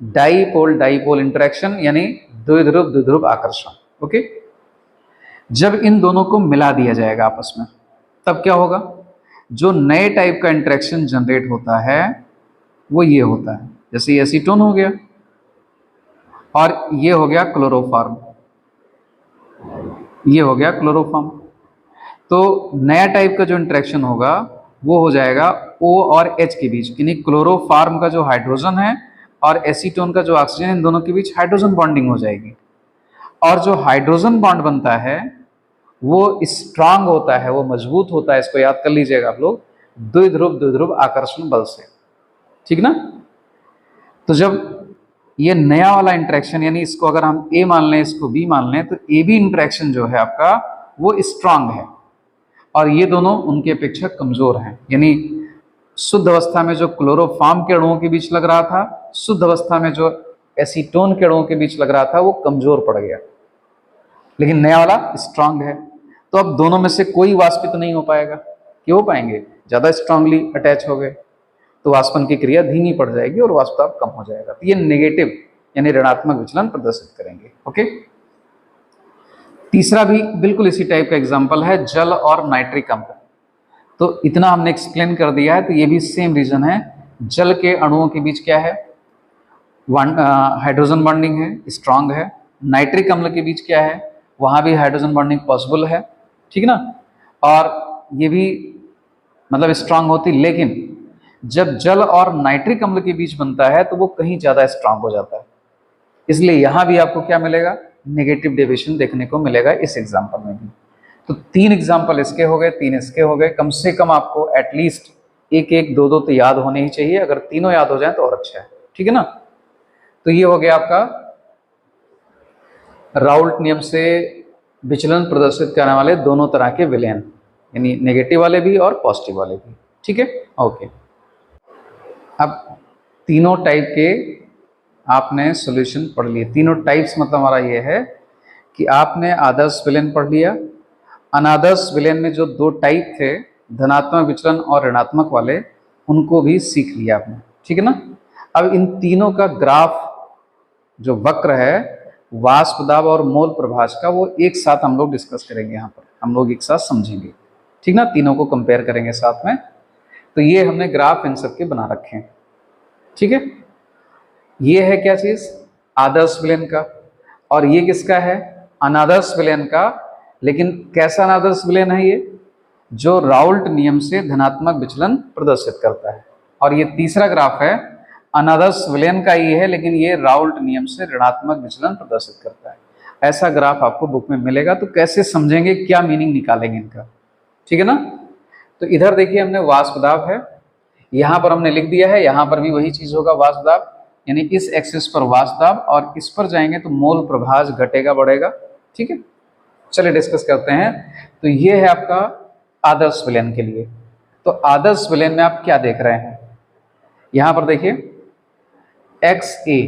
Speaker 1: डाइपोल इंटरेक्शन, यानी द्विध्रुव आकर्षण। ओके, जब इन दोनों को मिला दिया जाएगा आपस में तब क्या होगा? जो नए टाइप का इंटरेक्शन जनरेट होता है वो ये होता है, जैसे ये एसीटोन हो गया और ये हो गया क्लोरोफॉर्म, ये हो गया क्लोरोफॉर्म। तो नया टाइप का जो इंटरेक्शन होगा वो हो जाएगा O और H के बीच, यानी क्लोरोफॉर्म का जो हाइड्रोजन है और एसीटोन का जो ऑक्सीजन, इन दोनों के बीच हाइड्रोजन बॉन्डिंग हो जाएगी। और जो हाइड्रोजन बॉन्ड बनता है वो स्ट्रांग होता है, वो मजबूत होता है, इसको याद कर लीजिएगा आप लोग, द्विध्रुव आकर्षण बल से, ठीक ना। तो जब ये नया वाला इंटरेक्शन, यानी इसको अगर हम A मान लें, इसको B मान लें, तो AB इंटरेक्शन जो है आपका वो स्ट्रांग है, और ये दोनों उनके अपेक्षा कमजोर हैं। यानी शुद्ध अवस्था में जो क्लोरोफॉर्म के अणुओं के बीच लग रहा था, शुद्ध अवस्था में जो एसीटोन के अणुओं के बीच लग रहा था, वो कमजोर पड़ गया, लेकिन नया वाला स्ट्रांग है। तो अब दोनों में से कोई वाष्पित नहीं हो पाएगा, क्यों हो पाएंगे? ज्यादा स्ट्रांगली अटैच हो गए, तो वाष्पन की क्रिया धीमी पड़ जाएगी और वाष्प दाब कम हो जाएगा। तो ये नेगेटिव यानी ऋणात्मक विचलन प्रदर्शित करेंगे। ओके, तीसरा भी बिल्कुल इसी टाइप का एग्जाम्पल है, जल और नाइट्रिक अम्ल। तो इतना हमने एक्सप्लेन कर दिया है, तो ये भी सेम रीजन है। जल के अणुओं के बीच क्या है, हाइड्रोजन बॉन्डिंग है, स्ट्रांग है। नाइट्रिक अम्ल के बीच क्या है, वहां भी हाइड्रोजन बॉन्डिंग पॉसिबल है, ठीक है ना, और ये भी मतलब स्ट्रांग होती, लेकिन जब जल और नाइट्रिक अम्ल के बीच बनता है तो वो कहीं ज्यादा स्ट्रांग हो जाता है। इसलिए यहां भी आपको क्या मिलेगा, नेगेटिव डेविएशन देखने को मिलेगा इस एग्जाम्पल में भी। तो 3 एग्जाम्पल इसके हो गए, 3 इसके हो गए। कम से कम आपको एटलीस्ट एक एक दो दो तो याद होने ही चाहिए, अगर तीनों याद हो जाए तो और अच्छा है, ठीक है ना। तो ये हो गया आपका राउल्ट नियम से विचलन प्रदर्शित करने वाले दोनों तरह के विलयन, यानी नेगेटिव वाले भी और पॉजिटिव वाले भी, ठीक है। ओके, अब तीनों टाइप के आपने सॉल्यूशन पढ़ लिए। तीनों टाइप्स मतलब हमारा ये है कि आपने आदर्श विलयन पढ़ लिया, अनादर्श विलयन में जो 2 टाइप थे, धनात्मक विचलन और ऋणात्मक वाले, उनको भी सीख लिया आपने, ठीक है ना। अब इन तीनों का ग्राफ जो वक्र है वाष्प दाब और मोल प्रभाज का, वो एक साथ हम लोग डिस्कस करेंगे, यहाँ पर हम लोग एक साथ समझेंगे, ठीक ना, तीनों को कंपेयर करेंगे साथ में। तो ये हमने ग्राफ इन सब के बना रखे हैं, ठीक है। ये है क्या चीज, आदर्श विलयन का, और ये किसका है, अनादर्श विलयन का। लेकिन कैसा अनादर्श विलयन है ये, जो राउल्ट नियम से धनात्मक विचलन प्रदर्शित करता है। और ये तीसरा ग्राफ है, अनादर्श विलयन का ये है, लेकिन ये राउल्ट नियम से ऋणात्मक विचलन प्रदर्शित करता है। ऐसा ग्राफ आपको बुक में मिलेगा। तो कैसे समझेंगे, क्या मीनिंग निकालेंगे इनका, ठीक है ना। तो इधर देखिए हमने वाष्प दाब है, यहाँ पर हमने लिख दिया है, यहाँ पर भी वही चीज होगा वाष्प दाब, यानी इस एक्सिस पर वाष्प दाब, और इस पर जाएंगे तो मोल प्रभाज घटेगा बढ़ेगा, ठीक है। चलिए डिस्कस करते हैं। तो ये है आपका आदर्श विलयन के लिए। तो आदर्श विलयन में आप क्या देख रहे हैं, यहां पर देखिए XA,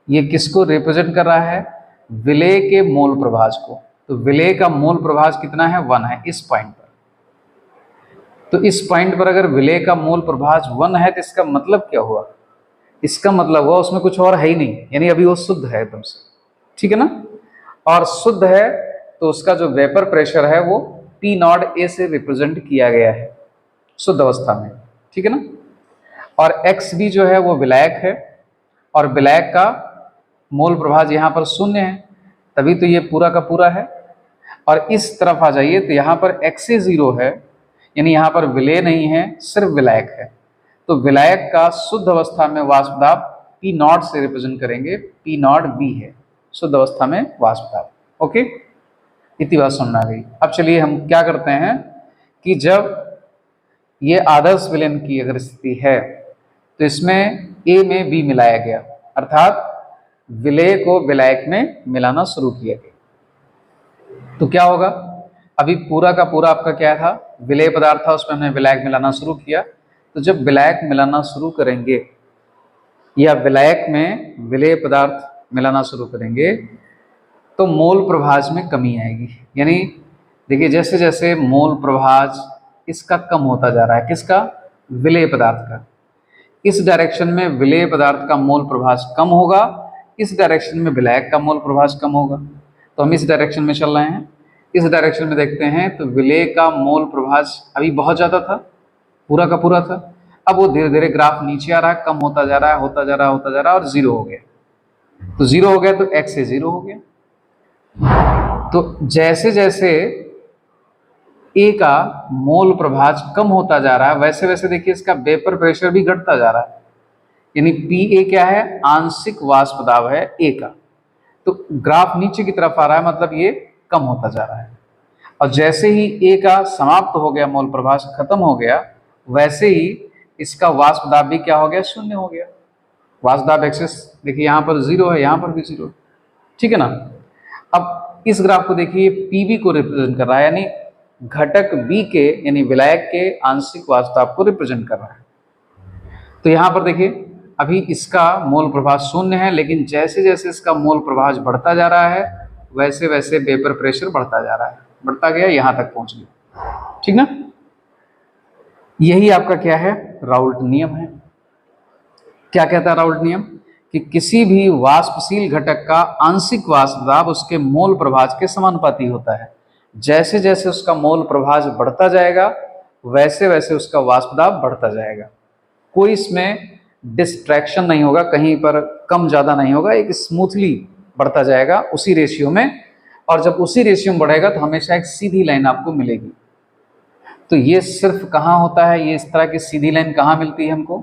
Speaker 1: ये किसको रिप्रेजेंट कर रहा है, विलय के मोल प्रभाज को। तो विलय का मोल प्रभाज कितना है, 1 है इस पॉइंट पर। तो इस पॉइंट पर अगर विलय का मोल प्रभाज 1 है तो इसका मतलब क्या हुआ, इसका मतलब हुआ उसमें कुछ और है ही नहीं, यानी अभी वो शुद्ध है एकदम से, ठीक है ना। और शुद्ध है तो उसका जो वेपर प्रेशर है वो P0 A से रिप्रेजेंट किया गया है शुद्ध अवस्था में, ठीक है ना। और XB जो है वो विलायक है, और विलायक का मोल प्रभाज यहाँ पर 0 है, तभी तो ये पूरा का पूरा है। और इस तरफ आ जाइए तो यहाँ पर XA 0 है, यानी यहाँ पर विलय नहीं है, सिर्फ विलायक है। तो विलायक का शुद्ध अवस्था में वाष्प दाब P0 से रिप्रेजेंट करेंगे, P0 B है शुद्ध अवस्था में वाष्प दाब। ओके, इतनी बात समझ आ गई। अब चलिए हम क्या करते हैं कि जब ये आदर्श विलयन की अगर स्थिति है तो इसमें A में B मिलाया गया, अर्थात विलय को विलायक में मिलाना शुरू किया गया। तो क्या होगा, अभी पूरा का पूरा आपका क्या था, विलय पदार्थ था, उसमें हमने विलायक मिलाना शुरू किया। तो जब विलायक मिलाना शुरू करेंगे या विलायक में विलय पदार्थ मिलाना शुरू करेंगे तो मोल प्रभाज में कमी आएगी। यानी देखिए जैसे जैसे मोल प्रभाज इसका कम होता जा रहा है, किसका, विलय पदार्थ का, इस डायरेक्शन में विलय पदार्थ का मोल प्रभाज कम होगा, इस डायरेक्शन में विलायक का मोल प्रभाज कम होगा। तो हम इस डायरेक्शन में चल रहे हैं, इस डायरेक्शन में देखते हैं तो विलय का मोल प्रभाज अभी बहुत ज़्यादा था, पूरा का पूरा था, अब वो धीरे धीरे ग्राफ नीचे आ रहा है, कम होता जा रहा है, होता जा रहा है, होता जा रहा है, और 0 हो गया। तो 0 हो गया तो x से 0 हो गया। तो जैसे जैसे A का मोल प्रभाज कम होता जा रहा है वैसे वैसे देखिए इसका वेपर प्रेशर भी घटता जा रहा है, यानी PA क्या है, आंशिक वाष्प दाब है A का। तो ग्राफ नीचे की तरफ आ रहा है, मतलब ये कम होता जा रहा है। और जैसे ही A का समाप्त हो गया, मोल प्रभाज खत्म हो गया, वैसे ही इसका वाष्प दाब भी क्या हो गया, 0 हो गया। वाष्प दाब एक्सेस देखिए यहाँ पर 0 है, यहाँ पर भी 0, ठीक है ना। अब इस ग्राफ को देखिए PB को रिप्रेजेंट कर रहा है, यानी घटक B के यानी विलायक के आंशिक वाष्प दाब को रिप्रेजेंट कर रहा है। तो यहाँ पर देखिए अभी इसका मोल प्रभाज 0 है, लेकिन जैसे जैसे इसका मोल प्रभाज बढ़ता जा रहा है वैसे वैसे वेपर प्रेशर बढ़ता जा रहा है, बढ़ता गया, यहाँ तक पहुंच गया, ठीक ना। यही आपका क्या है, राउल्ट नियम है। क्या कहता है राउल्ट नियम, कि किसी भी वाष्पशील घटक का आंशिक वाष्प दाब उसके मोल प्रभाज के समानुपाती होता है। जैसे जैसे उसका मोल प्रभाज बढ़ता जाएगा वैसे वैसे उसका वाष्प दाब बढ़ता जाएगा। कोई इसमें डिस्ट्रैक्शन नहीं होगा, कहीं पर कम ज़्यादा नहीं होगा, एक स्मूथली बढ़ता जाएगा उसी रेशियो में। और जब उसी रेशियो में बढ़ेगा तो हमेशा एक सीधी लाइन आपको मिलेगी। तो ये सिर्फ कहाँ होता है, ये इस तरह की सीधी लाइन कहाँ मिलती है हमको?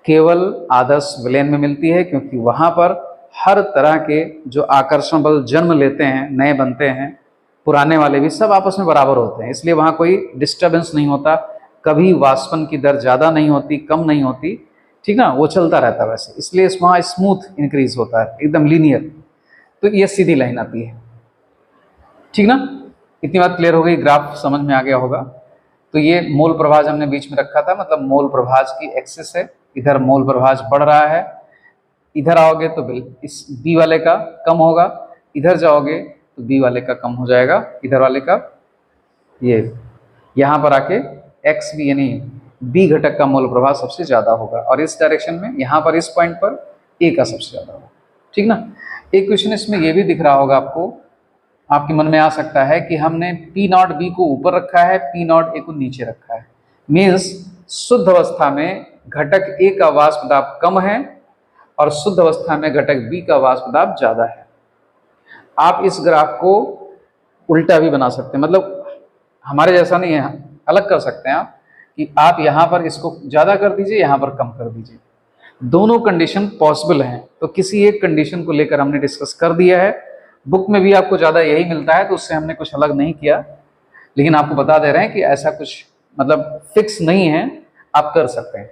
Speaker 1: केवल आदर्श विलयन में मिलती है, क्योंकि वहाँ पर हर तरह के जो आकर्षण बल जन्म लेते हैं, नए बनते हैं, पुराने वाले भी सब आपस में बराबर होते हैं, इसलिए वहाँ कोई डिस्टर्बेंस नहीं होता। कभी वाष्पन की दर ज़्यादा नहीं होती, कम नहीं होती, ठीक ना, वो चलता रहता है वैसे, इसलिए वहाँ स्मूथ इंक्रीज होता है, एकदम लीनियर। तो ये सीधी लाइन आती है, ठीक ना। इतनी बात क्लियर हो गई, ग्राफ समझ में आ गया होगा। तो ये मोल प्रभाज हमने बीच में रखा था, मतलब मोल प्रभाज की एक्सिस है, इधर मोल प्रभाज बढ़ रहा है, इधर आओगे तो इस बी वाले का कम होगा, इधर जाओगे तो बी वाले का कम हो जाएगा, इधर वाले का ये यहाँ पर आके एक्स बी यानी बी घटक का मोल प्रभाव सबसे ज़्यादा होगा, और इस डायरेक्शन में यहाँ पर इस पॉइंट पर ए का सबसे ज़्यादा होगा, ठीक ना। एक क्वेश्चन इसमें ये भी दिख रहा होगा आपको, आपके मन में आ सकता है कि हमने पी नॉट बी को ऊपर रखा है, पी नॉट ए को नीचे रखा है, मीन्स शुद्ध अवस्था में घटक ए का वाष्प दाब कम है और शुद्ध अवस्था में घटक बी का वाष्प दाब ज़्यादा है। आप इस ग्राफ को उल्टा भी बना सकते हैं, मतलब हमारे जैसा नहीं है, अलग कर सकते हैं आप, कि आप यहाँ पर इसको ज़्यादा कर दीजिए, यहाँ पर कम कर दीजिए, दोनों कंडीशन पॉसिबल हैं। तो किसी एक कंडीशन को लेकर हमने डिस्कस कर दिया है, बुक में भी आपको ज़्यादा यही मिलता है, तो उससे हमने कुछ अलग नहीं किया, लेकिन आपको बता दे रहे हैं कि ऐसा कुछ मतलब फिक्स नहीं है, आप कर सकते हैं।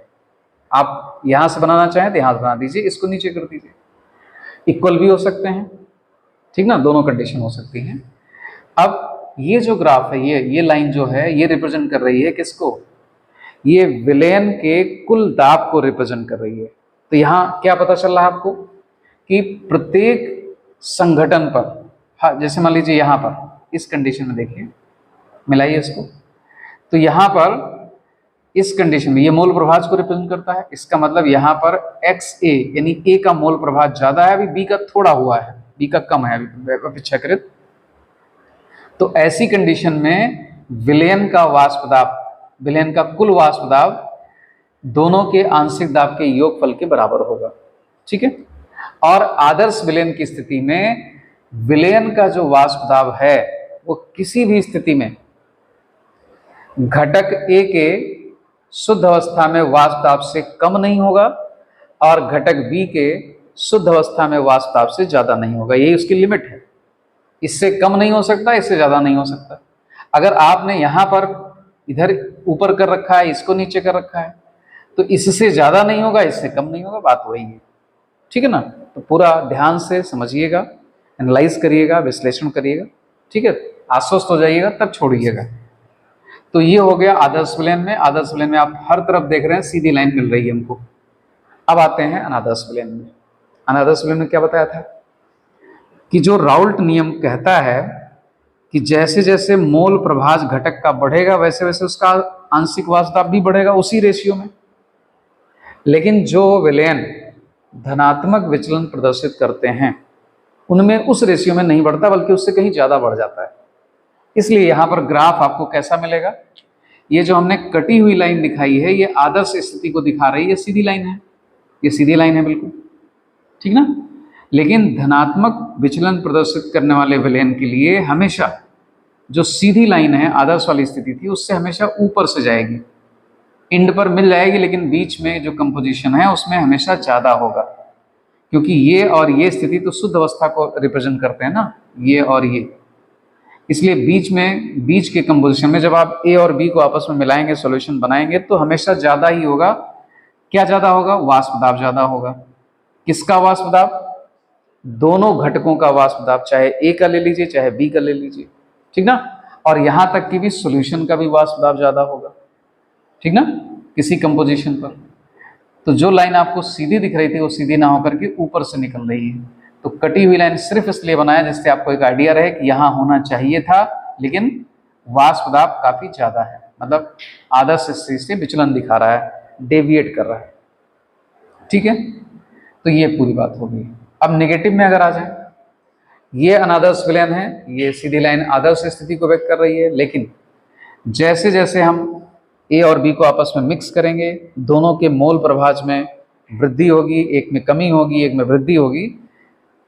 Speaker 1: आप यहाँ से बनाना चाहें तो यहाँ से बना दीजिए, इसको नीचे कर दीजिए, इक्वल भी हो सकते हैं, ठीक ना, दोनों कंडीशन हो सकती हैं। अब ये जो ग्राफ है, ये लाइन जो है, ये रिप्रेजेंट कर रही है किसको? ये विलयन के कुल दाब को रिप्रेजेंट कर रही है। तो यहाँ क्या पता चल रहा है आपको कि प्रत्येक संगठन पर, हाँ, जैसे मान लीजिए यहाँ पर इस कंडीशन में देखिए, मिलाइए इसको, तो यहाँ पर इस कंडीशन में ये मोल प्रभाज को रिप्रेजेंट करता है, इसका मतलब यहाँ पर एक्स ए यानी ए का मोल प्रभाज ज्यादा है, अभी बी का थोड़ा हुआ है, बी का कम है अपेक्षाकृत। तो ऐसी कंडीशन में विलयन का वाष्प दाब, विलयन का कुल वाष्प दाब दोनों के आंशिक दाब के योगफल के बराबर होगा, ठीक है। और आदर्श विलयन की स्थिति में विलयन का जो वाष्प दाब है वो किसी भी स्थिति में घटक ए के शुद्ध अवस्था में वाष्प दाब से कम नहीं होगा और घटक बी के शुद्ध अवस्था में वाष्प दाब से ज्यादा नहीं होगा, यही उसकी लिमिट है। इससे कम नहीं हो सकता, इससे ज्यादा नहीं हो सकता। अगर आपने यहाँ पर इधर ऊपर कर रखा है, इसको नीचे कर रखा है, तो इससे ज्यादा नहीं होगा, इससे कम नहीं होगा, बात वही है, ठीक है ना। तो पूरा ध्यान से समझिएगा, एनालाइज करिएगा, विश्लेषण करिएगा, ठीक है, आश्वस्त हो जाइएगा तब छोड़िएगा। तो ये हो गया आदर्श विलयन में। आदर्श विलयन में आप हर तरफ देख रहे हैं सीधी लाइन मिल रही है हमको। अब आते हैं अनादर्श विलयन में। अनादर्श विलयन में क्या बताया था कि जो राउल्ट नियम कहता है कि जैसे जैसे मोल प्रभाज घटक का बढ़ेगा वैसे वैसे उसका आंशिक वाष्प दाब भी बढ़ेगा उसी रेशियो में, लेकिन जो विलयन धनात्मक विचलन प्रदर्शित करते हैं उनमें उस रेशियो में नहीं बढ़ता, बल्कि उससे कहीं ज्यादा बढ़ जाता है। इसलिए यहाँ पर ग्राफ आपको कैसा मिलेगा, ये जो हमने कटी हुई लाइन दिखाई है ये आदर्श स्थिति को दिखा रही है, ये सीधी लाइन है, ये सीधी लाइन है बिल्कुल, ठीक ना। लेकिन धनात्मक विचलन प्रदर्शित करने वाले विलयन के लिए हमेशा जो सीधी लाइन है आदर्श वाली स्थिति थी उससे हमेशा ऊपर से जाएगी, एंड पर मिल जाएगी, लेकिन बीच में जो कंपोजिशन है उसमें हमेशा ज्यादा होगा, क्योंकि ये और ये स्थिति तो शुद्ध अवस्था को रिप्रेजेंट करते हैं ना, ये और ये। इसलिए बीच के कंपोजिशन में जब आप ए और बी को आपस में मिलाएंगे, सॉल्यूशन बनाएंगे, तो हमेशा ज्यादा ही होगा। क्या ज्यादा होगा? वाष्प दाब ज्यादा होगा। किसका वाष्प दाब? दोनों घटकों का वाष्प दाब, चाहे ए का ले लीजिए चाहे बी का ले लीजिए, ठीक ना। और यहां तक कि भी सॉल्यूशन का भी वाष्प दाब ज्यादा होगा, ठीक ना, किसी कंपोजिशन पर। तो जो लाइन आपको सीधी दिख रही थी वो सीधी ना होकर के ऊपर से निकल रही है। तो कटी हुई लाइन सिर्फ इसलिए बनाया जिससे आपको एक आइडिया रहे कि यहाँ होना चाहिए था, लेकिन वाष्प दाब काफी ज्यादा है, मतलब आदर्श स्थिति से विचलन दिखा रहा है, डेविएट कर रहा है, ठीक है। तो ये पूरी बात होगी। अब नेगेटिव में अगर आ जाए, ये अनादर्श विलयन है, ये सीधी लाइन आदर्श स्थिति को व्यक्त कर रही है, लेकिन जैसे जैसे हम ए और बी को आपस में मिक्स करेंगे, दोनों के मोल प्रभाज में वृद्धि होगी, एक में कमी होगी, एक में वृद्धि होगी,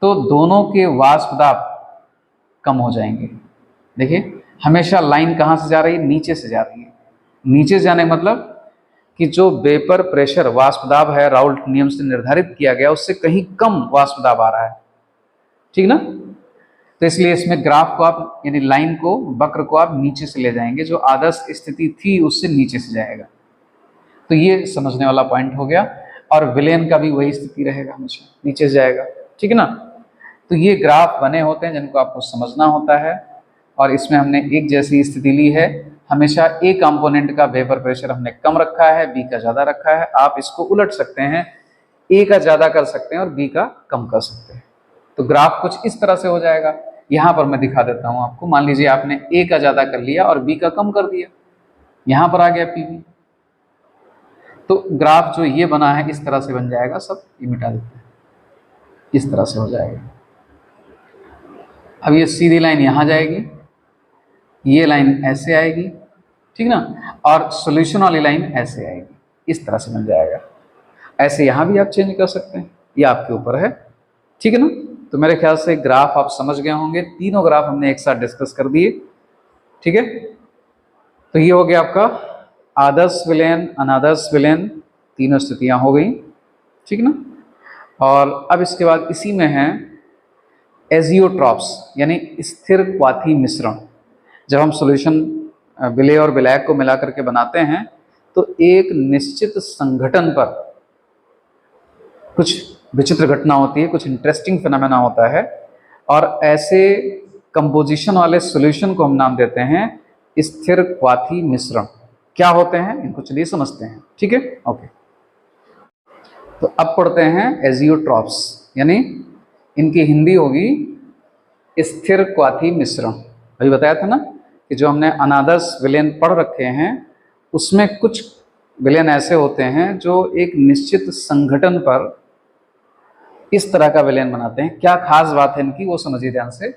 Speaker 1: तो दोनों के वाष्प दाब कम हो जाएंगे। देखिए हमेशा लाइन कहाँ से जा रही है, नीचे से जा रही है। नीचे से जाने मतलब कि जो वेपर प्रेशर वाष्प दाब है राउल्ट नियम से निर्धारित किया गया, उससे कहीं कम वाष्प दाब आ रहा है, ठीक ना। तो इसलिए इसमें ग्राफ को आप यानी लाइन को, वक्र को आप नीचे से ले जाएंगे, जो आदर्श स्थिति थी उससे नीचे से जाएगा। तो ये समझने वाला पॉइंट हो गया। और विलयन का भी वही स्थिति रहेगा, हमेशा नीचे से जाएगा, ठीक है ना। तो ये ग्राफ बने होते हैं जिनको आपको समझना होता है। और इसमें हमने एक जैसी स्थिति ली है, हमेशा ए कंपोनेंट का वेपर प्रेशर हमने कम रखा है, बी का ज्यादा रखा है। आप इसको उलट सकते हैं, ए का ज्यादा कर सकते हैं और बी का कम कर सकते हैं। तो ग्राफ कुछ इस तरह से हो जाएगा। यहाँ पर मैं दिखा देता हूँ आपको। मान लीजिए आपने ए का ज्यादा कर लिया और बी का कम कर दिया, यहाँ पर आ गया पीवी। तो ग्राफ जो ये बना है इस तरह से बन जाएगा। सब ये मिटा देते हैं, इस तरह से हो जाएगा। अब ये सीधी लाइन यहाँ जाएगी, ये लाइन ऐसे आएगी, ठीक ना, और सॉल्यूशन वाली लाइन ऐसे आएगी, इस तरह से बन जाएगा। ऐसे यहाँ भी आप चेंज कर सकते हैं, ये आपके ऊपर है, ठीक है ना। तो मेरे ख्याल से ग्राफ आप समझ गए होंगे। तीनों ग्राफ हमने एक साथ डिस्कस कर दिए, ठीक है। तो ये हो गया आपका आदर्श विलयन, अनादर्श विलयन, तीनों स्थितियां हो गई, ठीक ना। और अब इसके बाद इसी में है एजियोट्रॉप्स यानी स्थिर क्वाथी मिश्रण। जब हम सॉल्यूशन विलेय और विलायक को मिला करके बनाते हैं तो एक निश्चित संघटन पर कुछ विचित्र घटना होती है, कुछ इंटरेस्टिंग फिनोमेना होता है, और ऐसे कंपोजिशन वाले सॉल्यूशन को हम नाम देते हैं स्थिर क्वाथी मिश्रण। क्या होते हैं इनको चलिए समझते हैं, ठीक है, ओके। तो अब पढ़ते हैं एजियोट्रॉप्स, यानी इनकी हिंदी होगी स्थिर क्वाथी मिश्रण। अभी बताया था ना कि जो हमने अनादर्श विलयन पढ़ रखे हैं उसमें कुछ विलयन ऐसे होते हैं जो एक निश्चित संघटन पर इस तरह का विलयन बनाते हैं। क्या खास बात है इनकी वो समझिए ध्यान से।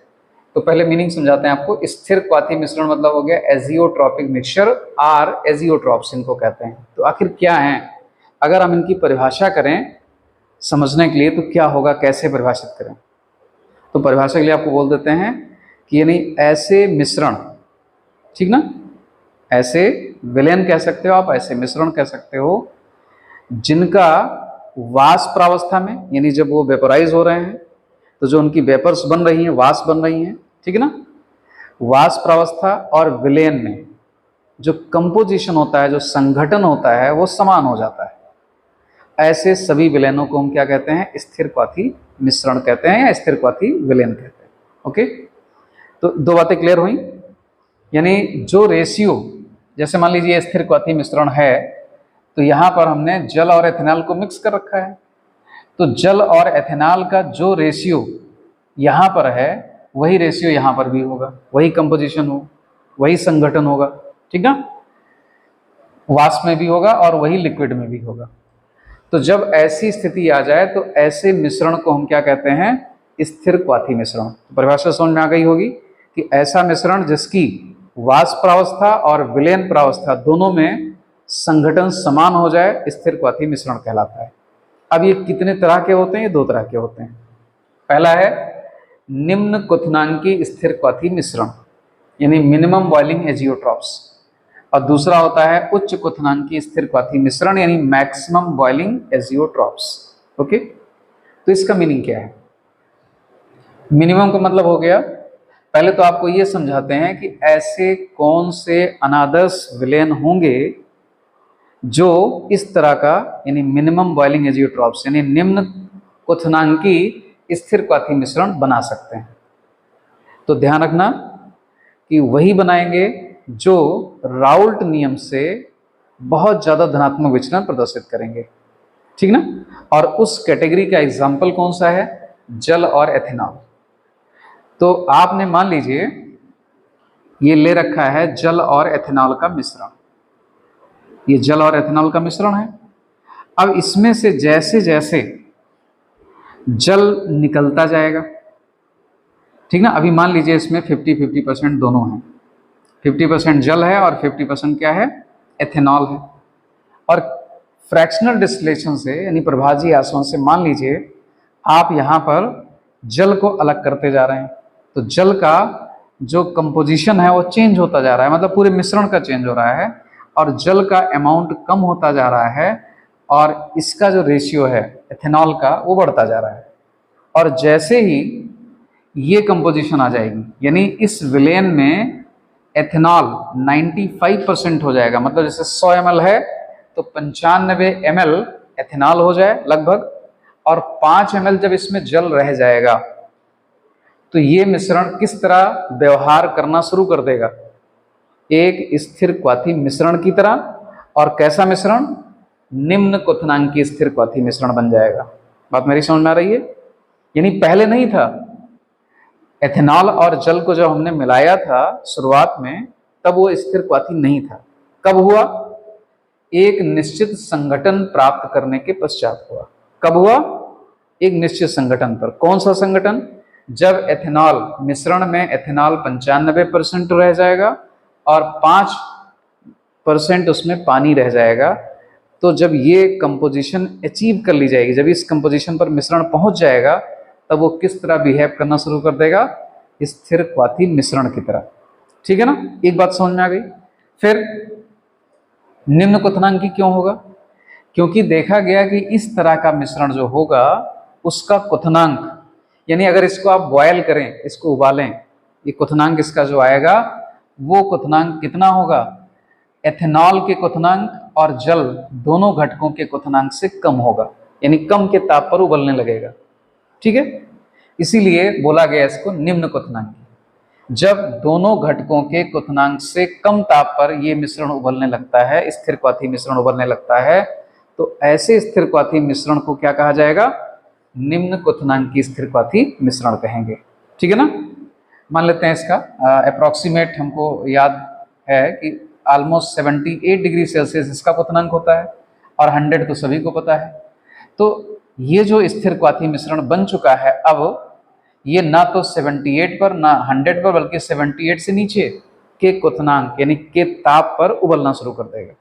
Speaker 1: तो पहले मीनिंग समझाते हैं आपको। स्थिर क्वाथी मिश्रण मतलब हो गया एजियोट्रॉपिक मिक्सचर, आर एजियोट्रॉप्स इनको कहते हैं। तो आखिर क्या है, अगर हम इनकी परिभाषा करें समझने के लिए तो क्या होगा, कैसे परिभाषित करें। तो परिभाषा के लिए आपको बोल देते हैं कि यानी ऐसे मिश्रण, ठीक ना, ऐसे विलयन कह सकते हो आप, ऐसे मिश्रण कह सकते हो जिनका वाष्प प्रावस्था में, यानी जब वो वेपोराइज हो रहे हैं तो जो उनकी वेपर्स बन रही हैं, वाष्प बन रही हैं, ठीक है ना, वाष्प प्रावस्था और विलयन में जो कंपोजिशन होता है, जो संघटन होता है वो समान हो जाता है। ऐसे सभी विलयनों को हम क्या कहते हैं, स्थिर क्वाथी मिश्रण कहते हैं या स्थिर क्वाथी विलयन कहते हैं, ओके। तो दो बातें क्लियर हुई। यानी जो रेशियो, जैसे मान लीजिए स्थिर क्वाथी मिश्रण है तो यहाँ पर हमने जल और एथेनॉल को मिक्स कर रखा है, तो जल और एथेनॉल का जो रेशियो यहाँ पर है वही रेशियो यहाँ पर भी होगा, वही कंपोजिशन हो, वही संगठन होगा, ठीक ना, वाष्प में भी होगा और वही लिक्विड में भी होगा। तो जब ऐसी स्थिति आ जाए तो ऐसे मिश्रण को हम क्या कहते हैं, स्थिर क्वाथी मिश्रण। परिभाषा समझ में आ गई होगी कि ऐसा मिश्रण जिसकी वाष्प प्रावस्था और विलयन प्रावस्था दोनों में संघटन समान हो जाए स्थिर क्वाथी मिश्रण कहलाता है। अब ये कितने तरह के होते हैं, ये दो तरह के होते हैं। पहला है निम्न क्वथनांकी स्थिर क्वाथी मिश्रण यानी मिनिमम बॉइलिंग एजियोट्रॉप्स, और दूसरा होता है उच्च क्वथनांकी स्थिर क्वाथी मिश्रण यानी मैक्सिमम बॉइलिंग एजियोट्रॉप्स, ओके। तो इसका मीनिंग क्या है, मिनिमम का मतलब हो गया, पहले तो आपको ये समझाते हैं कि ऐसे कौन से अनादर्श विलयन होंगे जो इस तरह का यानी मिनिमम बॉइलिंग एजियोट्रॉप्स यानी निम्न क्वथनांकी स्थिर क्वाथी मिश्रण बना सकते हैं। तो ध्यान रखना कि वही बनाएंगे जो राउल्ट नियम से बहुत ज्यादा धनात्मक विचलन प्रदर्शित करेंगे, ठीक ना। और उस कैटेगरी का एग्जाम्पल कौन सा है, जल और एथेनॉल। तो आपने मान लीजिए ये ले रखा है जल और एथेनॉल का मिश्रण, ये जल और एथेनॉल का मिश्रण है। अब इसमें से जैसे जैसे जल निकलता जाएगा, ठीक ना। अभी मान लीजिए इसमें 50-50% दोनों हैं, 50% जल है और 50% क्या है, एथेनॉल है। और फ्रैक्शनल डिस्टिलेशन से यानी प्रभाजी आसवन से मान लीजिए आप यहाँ पर जल को अलग करते जा रहे हैं, तो जल का जो कंपोजिशन है वो चेंज होता जा रहा है, मतलब पूरे मिश्रण का चेंज हो रहा है और जल का अमाउंट कम होता जा रहा है और इसका जो रेशियो है एथेनॉल का वो बढ़ता जा रहा है। और जैसे ही ये कंपोजिशन आ जाएगी, यानी इस विलेन में एथेनॉल 95% हो जाएगा, मतलब जैसे 100 ml है तो 95 ml एथेनॉल हो जाए लगभग, और 5 ml जब इसमें जल रह जाएगा तो ये मिश्रण किस तरह व्यवहार करना शुरू कर देगा, एक स्थिर क्वाथी मिश्रण की तरह। और कैसा मिश्रण, निम्न क्वथनांकी स्थिर क्वाथी मिश्रण बन जाएगा। बात मेरी समझ में आ रही है। यानी पहले नहीं था, एथेनॉल और जल को जब हमने मिलाया था शुरुआत में तब वो स्थिर क्वाथी नहीं था। कब हुआ, एक निश्चित संगठन प्राप्त करने के पश्चात हुआ। कब हुआ, एक निश्चित संगठन पर। कौन सा संगठन, जब एथेनॉल मिश्रण में एथेनॉल 95% रह जाएगा और 5% उसमें पानी रह जाएगा, तो जब ये कंपोजिशन अचीव कर ली जाएगी, जब इस कंपोजिशन पर मिश्रण पहुंच जाएगा तब वो किस तरह बिहेव करना शुरू कर देगा, स्थिर क्वाथी मिश्रण की तरह। ठीक है ना, एक बात समझ में आ गई। फिर निम्न क्वथनांकी क्यों होगा, क्योंकि देखा गया कि इस तरह का मिश्रण जो होगा उसका क्वथनांक, यानी अगर इसको आप बॉयल करें, इसको उबालें, ये क्वथनांक इसका जो आएगा वो क्वथनांक कितना होगा, एथेनॉल के क्वथनांक और जल दोनों घटकों के क्वथनांक से कम होगा, यानी कम के ताप पर उबलने लगेगा। ठीक है, इसीलिए बोला गया इसको निम्न क्वथनांकी। जब दोनों घटकों के क्वथनांक से कम ताप पर ये मिश्रण उबलने लगता है, स्थिर क्वाथी मिश्रण उबलने लगता है, तो ऐसे स्थिर क्वाथी मिश्रण को क्या कहा जाएगा, निम्न क्वथनांकी स्थिर क्वाथी मिश्रण कहेंगे। ठीक है ना। मान लेते हैं इसका अप्रोक्सीमेट हमको याद है कि ऑलमोस्ट 78 डिग्री सेल्सियस इसका क्वथनांक होता है और 100 तो सभी को पता है। तो ये जो स्थिर क्वाथी मिश्रण बन चुका है, अब ये ना तो 78 पर ना 100 पर, बल्कि 78 से नीचे के क्वथनांक यानी के ताप पर उबलना शुरू कर देगा,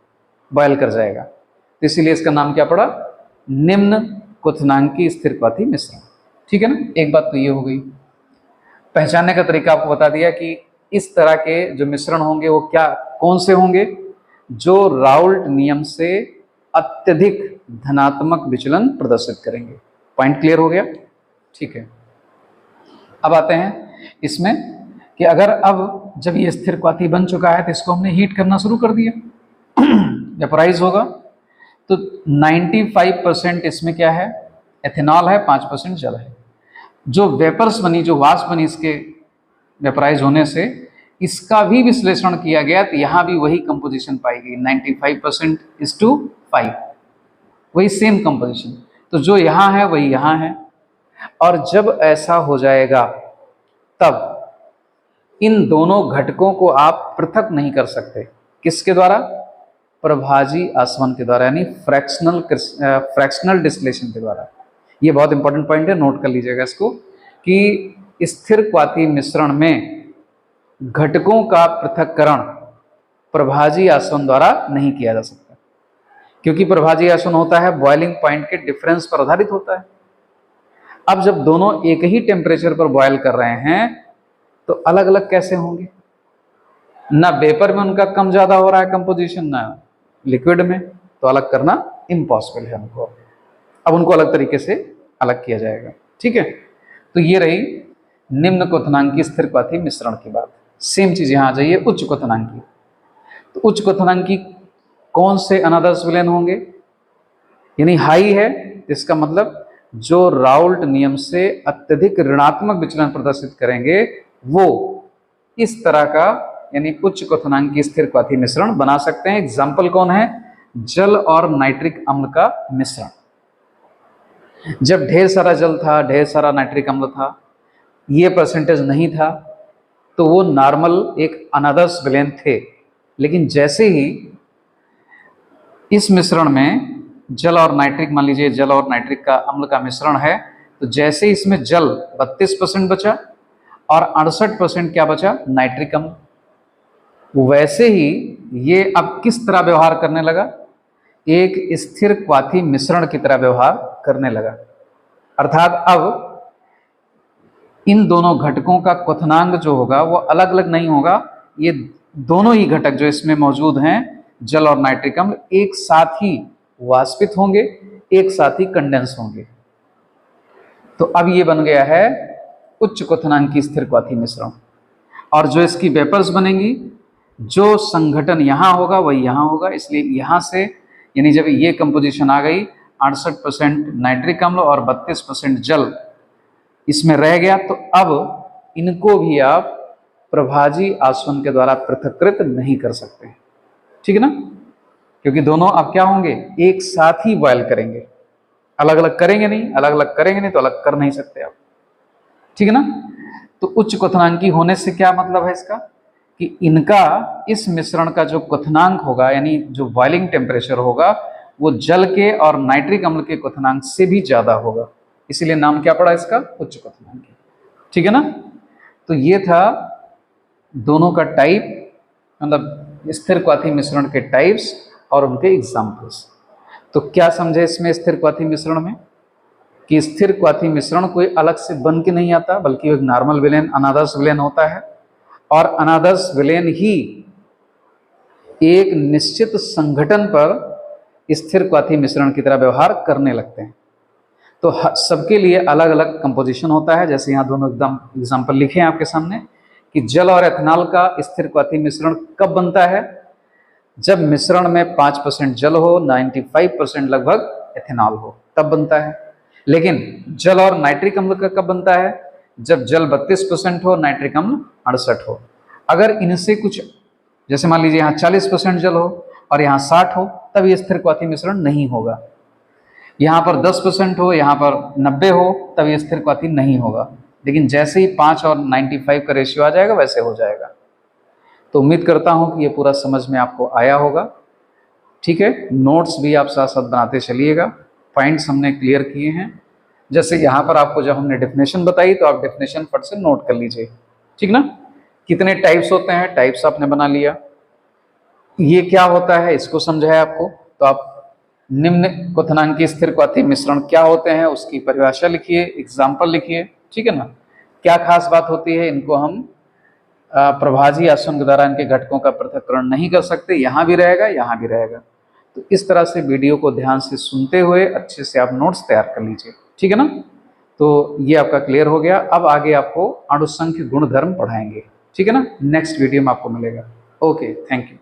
Speaker 1: बॉयल कर जाएगा। तो इसीलिए इसका नाम क्या पड़ा, निम्न क्वथनांकी स्थिर क्वाथी मिश्रण। ठीक है ना, एक बात तो ये हो गई। पहचानने का तरीका आपको बता दिया कि इस तरह के जो मिश्रण होंगे वो क्या कौन से होंगे, जो राउल्ट नियम से अत्यधिक धनात्मक विचलन प्रदर्शित करेंगे। पॉइंट क्लियर हो गया। ठीक है, अब आते हैं इसमें कि अगर अब जब ये स्थिर क्वाथी बन चुका है तो इसको हमने हीट करना शुरू कर दिया, वेपराइज होगा, तो 95% इसमें क्या है, एथेनॉल है, 5% जल है। जो वेपर्स बनी, जो वाष्प बनी इसके वेपराइज होने से, इसका भी विश्लेषण किया गया तो यहाँ भी वही कंपोजिशन पाई गई, 95%:5, वही सेम कंपोजिशन। तो जो यहाँ है वही यहाँ है। और जब ऐसा हो जाएगा तब इन दोनों घटकों को आप पृथक नहीं कर सकते। किसके द्वारा, प्रभाजी आसवन के द्वारा, यानी फ्रैक्शनल डिस्टिलेशन के द्वारा। ये बहुत इंपॉर्टेंट पॉइंट है, नोट कर लीजिएगा इसको, कि स्थिर क्वाथी मिश्रण में घटकों का पृथक्करण प्रभाजी आसवन द्वारा नहीं किया जा सकता, क्योंकि प्रभाजी आसवन होता है बॉइलिंग पॉइंट के डिफरेंस पर आधारित होता है। अब जब दोनों एक ही टेम्परेचर पर बॉयल कर रहे हैं तो अलग अलग कैसे होंगे, ना वेपर में उनका कम ज्यादा हो रहा है कंपोजिशन, ना लिक्विड में, तो अलग करना इम्पॉसिबल है उनको। अब उनको अलग तरीके से अलग किया जाएगा। ठीक है, तो ये रही निम्न क्वथनांकी स्थिर क्वाथी मिश्रण की बात। सेम चीज यहां आ जाइए उच्च क्वथनांकी। तो उच्च क्वथनांकी कौन से अनादर्श विलयन होंगे, यानी हाई है, इसका मतलब जो राउल्ट नियम से अत्यधिक ऋणात्मक विचलन प्रदर्शित करेंगे वो इस तरह का यानी उच्च क्वथनांकी स्थिर क्वाथी मिश्रण बना सकते हैं। एग्जाम्पल कौन है, जल और नाइट्रिक अम्ल का मिश्रण। जब ढेर सारा जल था, ढेर सारा नाइट्रिक अम्ल था, ये परसेंटेज नहीं था, तो वो नॉर्मल एक अनादर्श विलयन थे। लेकिन जैसे ही इस मिश्रण में जल और नाइट्रिक, मान लीजिए जल और नाइट्रिक का अम्ल का मिश्रण है, तो जैसे इसमें जल 32% बचा और 68% क्या बचा, नाइट्रिक अम्ल, वैसे ही ये अब किस तरह व्यवहार करने लगा, एक स्थिर क्वाथी मिश्रण की तरह व्यवहार करने लगा। अर्थात अब इन दोनों घटकों का क्वथनांक जो होगा वो अलग अलग नहीं होगा, ये दोनों ही घटक जो इसमें मौजूद हैं, जल और नाइट्रिक अम्ल, एक साथ ही वाष्पित होंगे, एक साथ ही कंडेंस होंगे। तो अब ये बन गया है उच्च क्वथनांक की स्थिर क्वाथी मिश्रण। और जो इसकी वेपर्स बनेंगी, जो संघटन यहाँ होगा वही यहाँ होगा, इसलिए यहाँ से यानी जब ये कंपोजिशन आ गई 68% नाइट्रिक अम्ल और 32% जल इसमें रह गया, तो अब इनको भी आप प्रभाजी आसवन के द्वारा पृथक्कृत नहीं कर सकते, ठीक है ना, क्योंकि दोनों अब क्या होंगे, एक साथ ही बॉयल करेंगे, अलग अलग करेंगे नहीं, अलग अलग करेंगे नहीं तो अलग कर नहीं सकते आप, ठीक है ना। तो उच्च क्वथनांकी होने से क्या मतलब है इसका, कि इनका इस मिश्रण का जो क्वथनांक होगा यानी जो बॉइलिंग टेम्परेचर होगा वो जल के और नाइट्रिक अम्ल के क्वथनांक से भी ज्यादा होगा, इसीलिए नाम क्या पड़ा इसका, उच्च क्वथनांकी, ठीक है ना। तो ये था दोनों का टाइप, मतलब स्थिर क्वाथी मिश्रण के टाइप्स और उनके एग्जाम्पल्स। तो क्या समझे इसमें स्थिर क्वाथी मिश्रण में, कि स्थिर क्वाथी मिश्रण कोई अलग से बन के नहीं आता, बल्कि एक नॉर्मल विलेन अनादर्श विलेन होता है, और अनादर्श विलेन ही एक निश्चित संगठन पर स्थिर क्वाथी मिश्रण की तरह व्यवहार करने लगते हैं। तो सबके लिए अलग अलग कंपोजिशन होता है, जैसे यहाँ दोनों एकदम एग्जाम्पल लिखे हैं आपके सामने, कि जल और एथेनॉल का स्थिर क्वाथी मिश्रण कब बनता है, जब मिश्रण में 5% जल हो, 95% लगभग एथेनॉल हो, तब बनता है। लेकिन जल और नाइट्रिक अम्ल का कब बनता है, जब जल 32% हो, नाइट्रिक अम्ल 68 हो। अगर इनसे कुछ, जैसे मान लीजिए यहाँ 40% जल हो और यहाँ 60 हो, तब ये स्थिर क्वाथी मिश्रण नहीं होगा। यहाँ पर 10% हो, यहाँ पर 90 हो, तब ये स्थिर क्वाथी नहीं होगा। लेकिन जैसे ही 5 और 95 का रेशियो आ जाएगा वैसे हो जाएगा। तो उम्मीद करता हूँ कि ये पूरा समझ में आपको आया होगा, ठीक है। नोट्स भी आप साथ साथ बनाते चलिएगा, पॉइंट्स हमने क्लियर किए हैं। जैसे यहाँ पर आपको जब हमने डेफिनेशन बताई तो आप डेफिनेशन फट से नोट कर लीजिए, ठीक ना। कितने टाइप्स होते हैं, टाइप्स आपने बना लिया, ये क्या होता है इसको समझाया आपको। तो आप निम्न क्वथनांकी स्थिर क्वाथी मिश्रण क्या होते हैं उसकी परिभाषा लिखिए, एग्जाम्पल लिखिए, ठीक है ना। क्या खास बात होती है, इनको हम प्रभाजी आसवन के द्वारा इनके घटकों का पृथक्करण नहीं कर सकते, यहाँ भी रहेगा यहाँ भी रहेगा। तो इस तरह से वीडियो को ध्यान से सुनते हुए अच्छे से आप नोट्स तैयार कर लीजिए, ठीक है ना। तो ये आपका क्लियर हो गया। अब आगे आपको अणुसंख्य गुणधर्म पढ़ाएंगे, ठीक है ना, नेक्स्ट वीडियो में आपको मिलेगा। Okay, thank you.